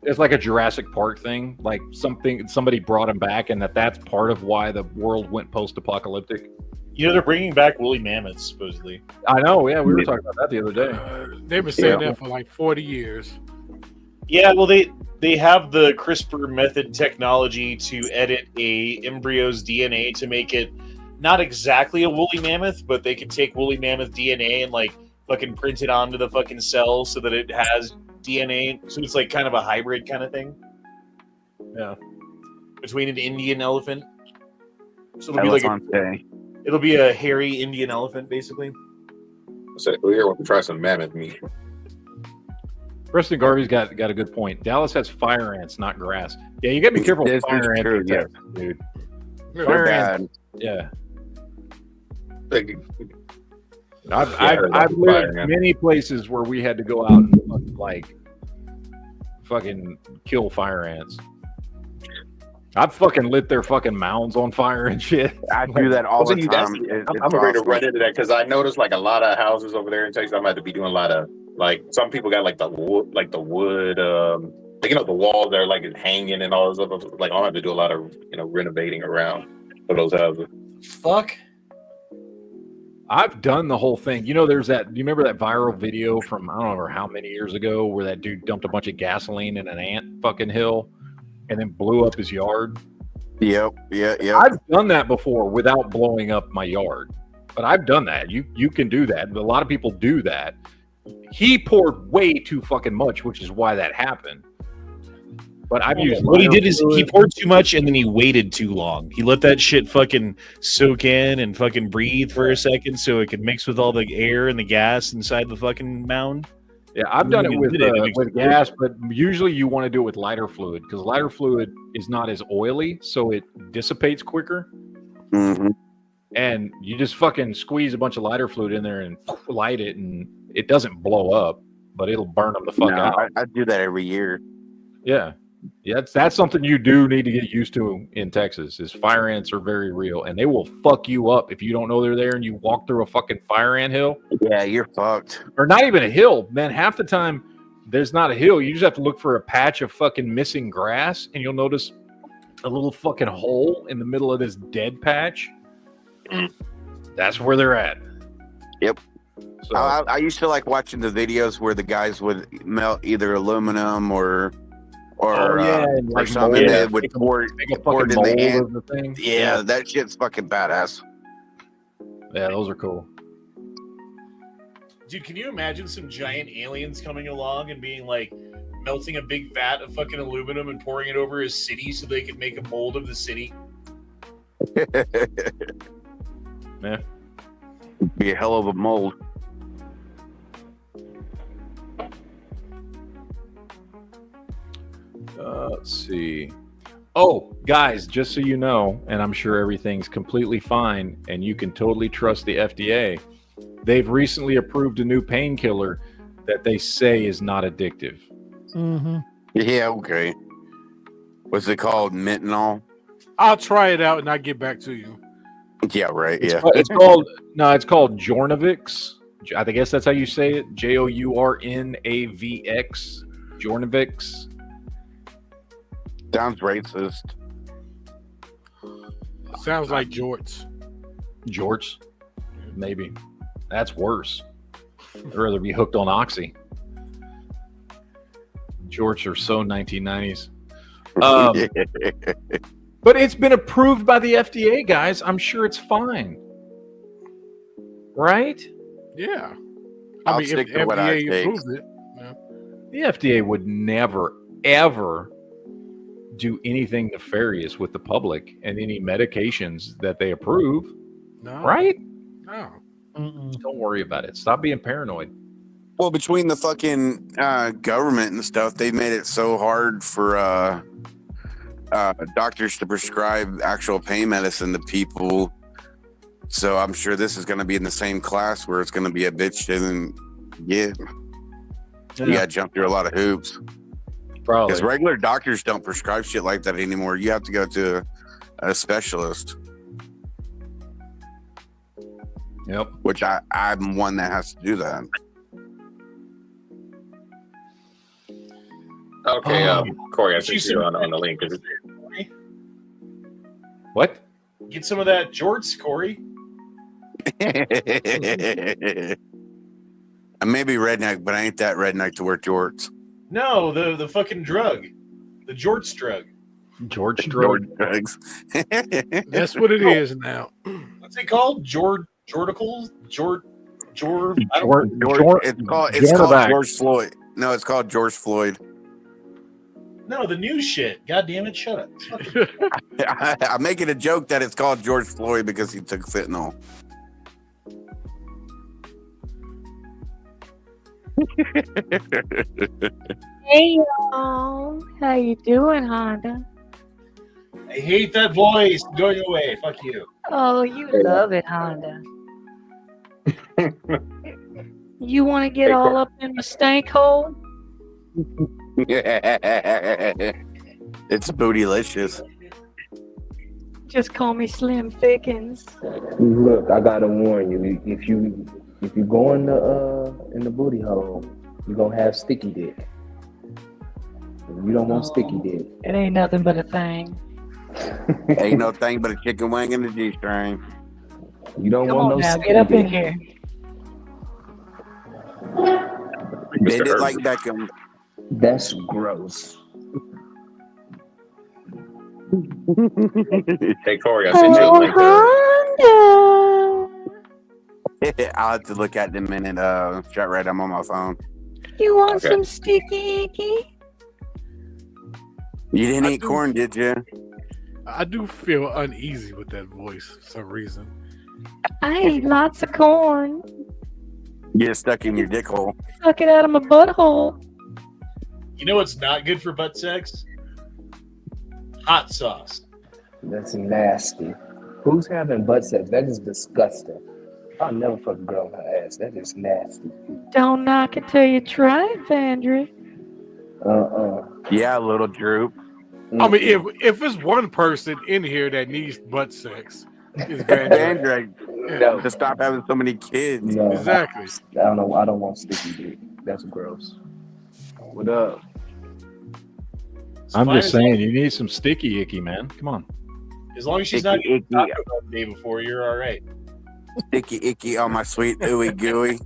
It's like a Jurassic Park thing, like somebody brought them back, and that's part of why the world went post-apocalyptic. They're bringing back woolly mammoths supposedly. I know, yeah, we were talking about that the other day. They've been saying that for like 40 years. Yeah, well, they have the CRISPR method technology to edit a embryo's DNA to make it not exactly a woolly mammoth, but they can take woolly mammoth DNA and like fucking print it onto the fucking cell so that it has DNA, so it's like kind of a hybrid kind of thing. Yeah, between an Indian elephant. So it'll be a hairy Indian elephant, basically. So we here want to try some mammoth meat. Preston Garvey's got a good point. Dallas has fire ants, not grass. Yeah, you gotta be careful with fire ants, dude. Fire ants, yeah. I've lived many places where we had to go out and like fucking kill fire ants. I've fucking lit their fucking mounds on fire and shit. I do that all the time. I'm afraid to run into that because I noticed like a lot of houses over there in Texas. I'm about to be doing a lot of like some people got like the wood, the walls that are like hanging and all this other. Like I'll have to do a lot of renovating around for those houses. Fuck. I've done the whole thing. There's that. Do you remember that viral video from I don't know how many years ago where that dude dumped a bunch of gasoline in an ant fucking hill and then blew up his yard? Yep. I've done that before without blowing up my yard, but I've done that. You can do that. A lot of people do that. He poured way too fucking much, which is why that happened. But I've used what he did is he poured too much and then he waited too long. He let that shit fucking soak in and fucking breathe for a second so it could mix with all the air and the gas inside the fucking mound. Yeah, I've done it with gas, but usually you want to do it with lighter fluid because lighter fluid is not as oily, so it dissipates quicker. Mm-hmm. And you just fucking squeeze a bunch of lighter fluid in there and light it, and it doesn't blow up, but it'll burn them the fuck out. I do that every year. Yeah. Yeah, that's something you do need to get used to in Texas. Is fire ants are very real, and they will fuck you up if you don't know they're there and you walk through a fucking fire ant hill. Yeah, you're fucked. Or not even a hill, man. Half the time, there's not a hill. You just have to look for a patch of fucking missing grass, and you'll notice a little fucking hole in the middle of this dead patch. That's where they're at. Yep. So, I used to like watching the videos where the guys would melt either aluminum or like something. mold. They would pour it in the ant. The thing. Yeah, that shit's fucking badass. Yeah, those are cool. Dude, can you imagine some giant aliens coming along and being like melting a big vat of fucking aluminum and pouring it over his city so they could make a mold of the city? Yeah. Be a hell of a mold. Let's see. Oh, guys, just so you know, and I'm sure everything's completely fine and you can totally trust the FDA, they've recently approved a new painkiller that they say is not addictive. Mm-hmm. Yeah, okay. What's it called? Menthol? I'll try it out and I'll get back to you. Yeah, right. It's Yeah. it's called Jornavix. I guess that's how you say it. Journavx. Jornavix. Sounds racist. Sounds like jorts. Jorts? Maybe. That's worse. I'd rather be hooked on Oxy. Jorts are so 1990s. But it's been approved by the FDA, guys. I'm sure it's fine. Right? Yeah. I'll if stick the to what I FDA take. approves it. Yeah. The FDA would never, ever do anything nefarious with the public and any medications that they approve. No. Right? No. Don't worry about it. Stop being paranoid. Well, between the fucking government and stuff, they made it so hard for doctors to prescribe actual pain medicine to people. So I'm sure this is going to be in the same class where it's going to be a bitch and you got to jump through a lot of hoops. Probably. Because regular doctors don't prescribe shit like that anymore. You have to go to a specialist. Yep. Which I'm one that has to do that. Okay, Corey, I sent you on the link. What? Get some of that jorts, Corey. I may be redneck, but I ain't that redneck to wear jorts. No, the fucking drug. The jorts drug. George drugs. That's what it is now. What's it called? Jordicals? It's called George Floyd. No, it's called George Floyd. No, the new shit. God damn it, shut up. I'm making a joke that it's called George Floyd because he took fentanyl. Hey y'all, how you doing, Honda? I hate that voice. Going away. Fuck you. Oh, you love it, Honda. You want to get all up in my stank hole? It's bootylicious. Just call me Slim Thickens. Look, I gotta warn you. If you go in the booty hole, you're gonna have sticky dick. You don't want sticky dick. It ain't nothing but a thing. Ain't no thing but a chicken wing and a G-string. You don't Come want on no now, sticky get up in dick. here. Bend it like Beckham. That's gross. Hey, Corey, I sent you a link there. I'll have to look at it in a minute. Shut right, I'm on my phone. You want Okay. some sticky icky? You didn't eat corn, did you? I do feel uneasy with that voice for some reason. I ate lots of corn. Get stuck in your dick hole. Suck it out of my butthole. You know what's not good for butt sex? Hot sauce. That's nasty. Who's having butt sex? That is disgusting. I'll never fuck a girl in her ass. That is nasty. Don't knock it till you try it, Vandry. Yeah, little droop. I mean, if it's one person in here that needs butt sex, it's Van Drake. Yeah. To stop having so many kids. No, Exactly. I don't want sticky dick. That's gross. What up? I'm just saying, you need some sticky icky, man. Come on. As long as she's not eating taco the day before, you're all right. Sticky icky on my sweet ooey gooey.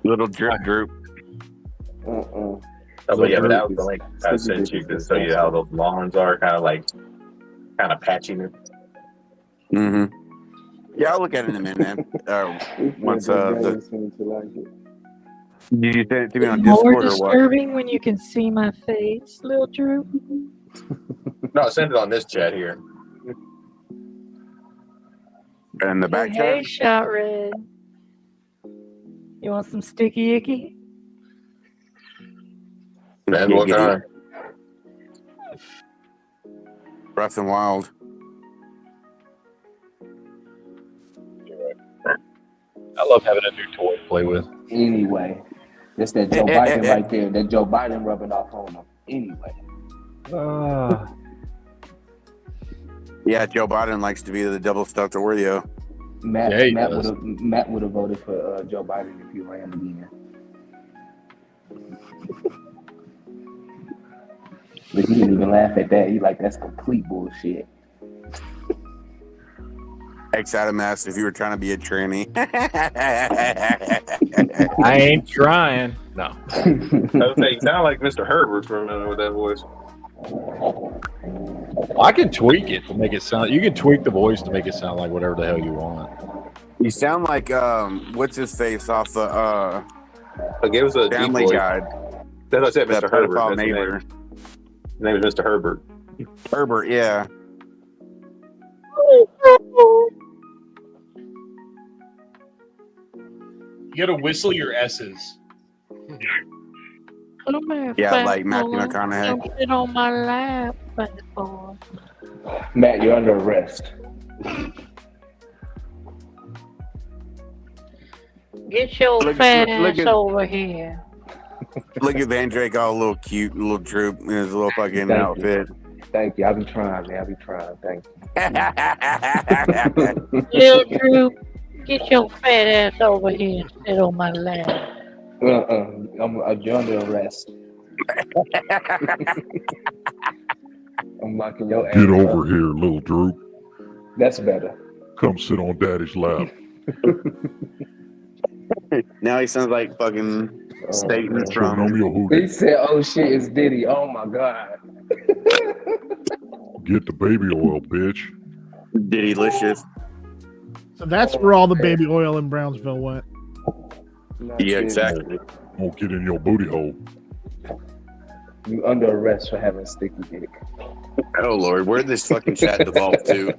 Little droop. Oh, but yeah, but that was the link I sent you to show you how those lawns are kind of patchy. Mm-hmm. Yeah, I'll look at it in a minute, man. Once did you send it to me on More Discord or what? disturbing when you can see my face, little Drew. No, send it on this chat here. And the back Hey, Shot Red. You want some sticky icky? And what kind? Rough and wild. I love having a new toy to play with. Anyway, that's that Joe Biden right there. That Joe Biden rubbing off on him. Anyway. Yeah, Joe Biden likes to be the double stuffed Oreo. Matt would have voted for Joe Biden if he ran again. But he didn't even laugh at that. He like, that's complete bullshit. X Adam asked if you were trying to be a tranny. I ain't trying. No. I would say you sound like Mr. Herbert for a minute with that voice. I can tweak it to make it sound. You can tweak the voice to make it sound like whatever the hell you want. You sound like what's his face off the give us a Family deep voice. Guide. That's what I said, That Mr. Herbert. pedophile That's his neighbor. His name is Mr. Herbert. Herbert, yeah. You gotta whistle your S's. Come here, Yeah, fat like Matthew boy. McConaughey. Don't sit on my lap, fat boy. Matt, you're under arrest. Get your Look- fat look ass at- over here. Look at Van Drake, all a little cute, little droop in his little fucking Thank you. outfit. Thank you. I'll be trying, man. I'll be trying. Thank Little Drew, get your fat ass over here and sit on my lap. you. You're under arrest. I'm locking your ass Get up. over here, little droop. That's better. Come sit on daddy's lap. Now he sounds like fucking statements from. He said, "Oh shit, it's Diddy." Oh my god. Get the baby oil, bitch. Diddy-licious. So that's where all the baby oil in Brownsville went. Yeah, exactly. Won't get in your booty hole. You under arrest for having sticky dick. Oh Lord, where did this fucking chat devolve to?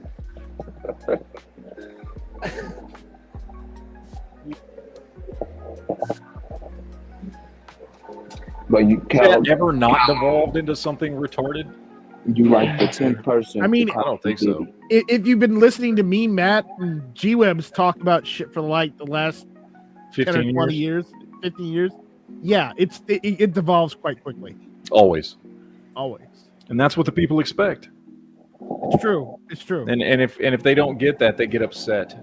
But you Has can't. that ever not devolved into something retarded? You like the 10th person. I mean, I don't think so. If you've been listening to me, Matt, and G-Web's talk about shit for like the last 10 or 20 years, 15 years, yeah, it devolves quite quickly. Always. Always. And that's what the people expect. It's true. It's true. And if they don't get that, they get upset.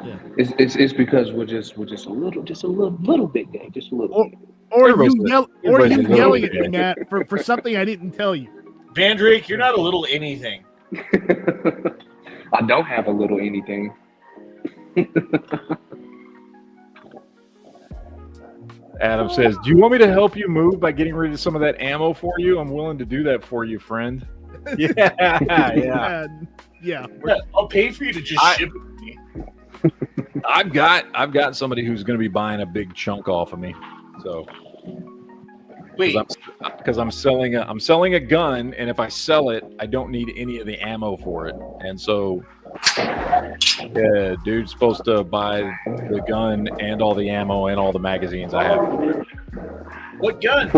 Yeah. It's because we're just a little bit gay, just a little. bit. Or you everybody's a little yelling bit at me, gay. Matt, for something I didn't tell you. Van Drake, you're not a little anything. I don't have a little anything. Adam says, "Do you want me to help you move by getting rid of some of that ammo for you? I'm willing to do that for you, friend." Yeah. Yeah. I'll pay for you to just ship it to me. I've got somebody who's going to be buying a big chunk off of me. So wait, because I'm selling a gun, and if I sell it, I don't need any of the ammo for it, and so yeah, dude's supposed to buy the gun and all the ammo and all the magazines I have. What gun?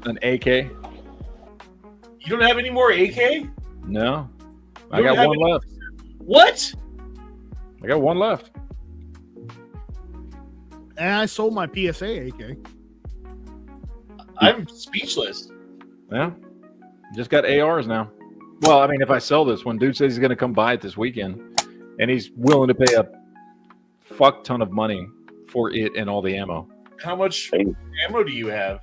An AK? You don't have any more AK? No, I You don't got have one any- left. What? I got one left. And I sold my PSA AK. I'm speechless. Yeah. Just got ARs now. Well, I mean, if I sell this one, dude says he's going to come buy it this weekend, and he's willing to pay a fuck ton of money for it and all the ammo. How much ammo do you have?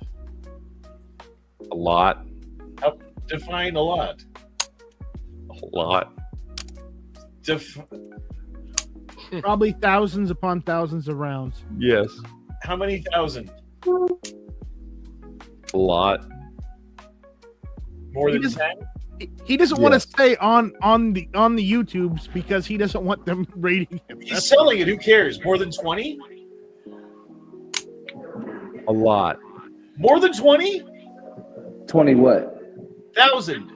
A lot. Define a lot. A lot. Probably thousands upon thousands of rounds. Yes. How many thousand? A lot. More than 10? He doesn't want to say on the YouTubes because he doesn't want them rating him. He's selling it. Who cares? More than 20? A lot. More than 20? 20 what? 1,000.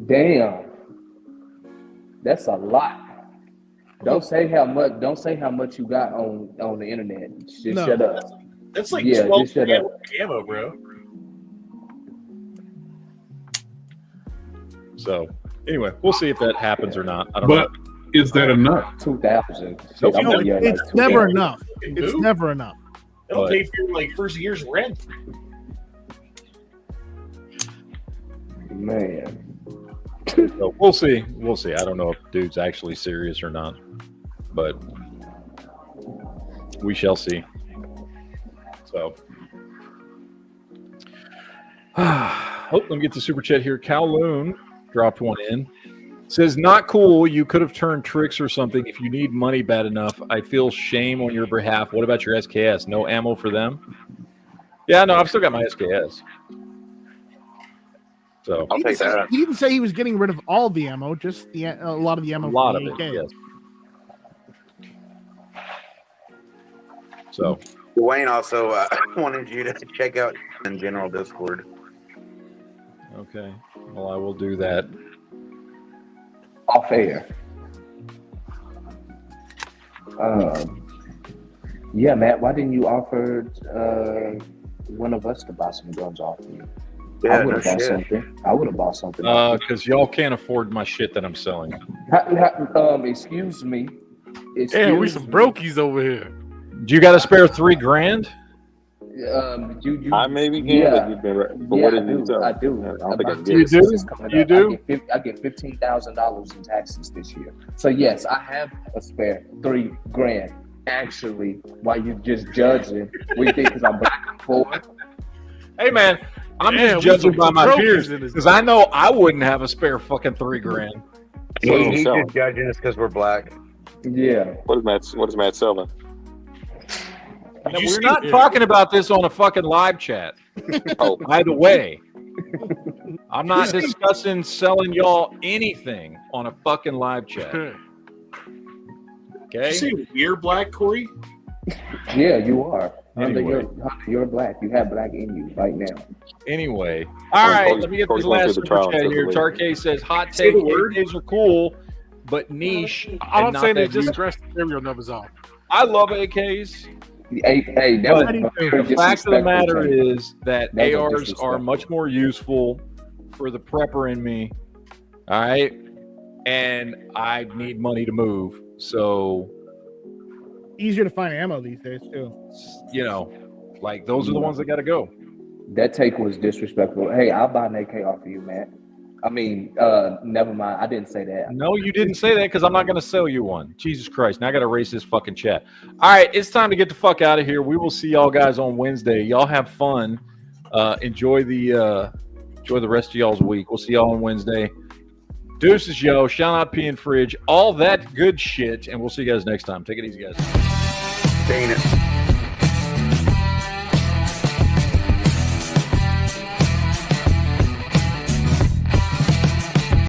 Damn. That's a lot. Don't say how much. Don't say how much you got on the internet. Just shut up. That's like 12 just shut up. Ammo, bro. So, anyway, we'll see if that happens or not. I don't know. Is that enough? 2,000. Nope. No, it's never enough. It's never enough. That'll pay for your like first year's rent. Man. So we'll see. We'll see. I don't know if dude's actually serious or not, but we shall see. So, let me get the super chat here. Kowloon dropped one in. Says, not cool. You could have turned tricks or something. If you need money bad enough, I feel shame on your behalf. What about your SKS? No ammo for them? Yeah, no, I've still got my SKS. So I'll take that. He didn't say he was getting rid of all the ammo, just a lot of the ammo. A lot of from the it, AK. yes. So Wayne also wanted you to check out in general Discord. okay, well, I will do that. Off air. Yeah, Matt, why didn't you offer one of us to buy some guns off you? Yeah, I would no have bought shit. something. I would have bought something. Because y'all can't afford my shit that I'm selling. Excuse me. Damn, we some brokies over here. Do you got to spare $3,000? I maybe can, yeah. but you've been right. But what did you tell? I do. I don't think I My can get taxes it. is coming You up. do? I get $15,000 in taxes this year. So yes, I have a spare $3,000. Actually, while you just judging, we think because I'm black and poor. Hey, man, I'm Damn, just judging we by some my brokies peers in this because I know I wouldn't have a spare fucking $3,000. He's just judging us because we're black. Yeah. What is Matt selling? No, we're not talking about this on a fucking live chat. Oh, by the way, I'm not discussing selling y'all anything on a fucking live chat. Did Okay? you say we're black, Corey? Yeah, you are. Anyway. You're black. You have black in you right now. Anyway. All right, let me get this last super chat here. Tarkay says, hot take, AKs are cool, but niche. All I'm and not saying is that just useful. scratch the serial numbers off. I love AKs. Hey, But that the fact of the matter disrespectful, is that That was ARs are disrespectful. much more useful for the prepper in me. All right. And I need money to move. So, Easier to find ammo these days too. you know, like those are the ones that got to go. That take was disrespectful. Hey, I'll buy an AK off of you, Matt. I mean, never mind. I didn't say that. No, you didn't say that because I'm not going to sell you one. Jesus Christ. Now I got to erase this fucking chat. All right. It's time to get the fuck out of here. We will see y'all guys on Wednesday. Y'all have fun. Enjoy the rest of y'all's week. We'll see y'all on Wednesday. Deuces, yo. Shall not pee in fridge. All that good shit. And we'll see you guys next time. Take it easy, guys. Dang it.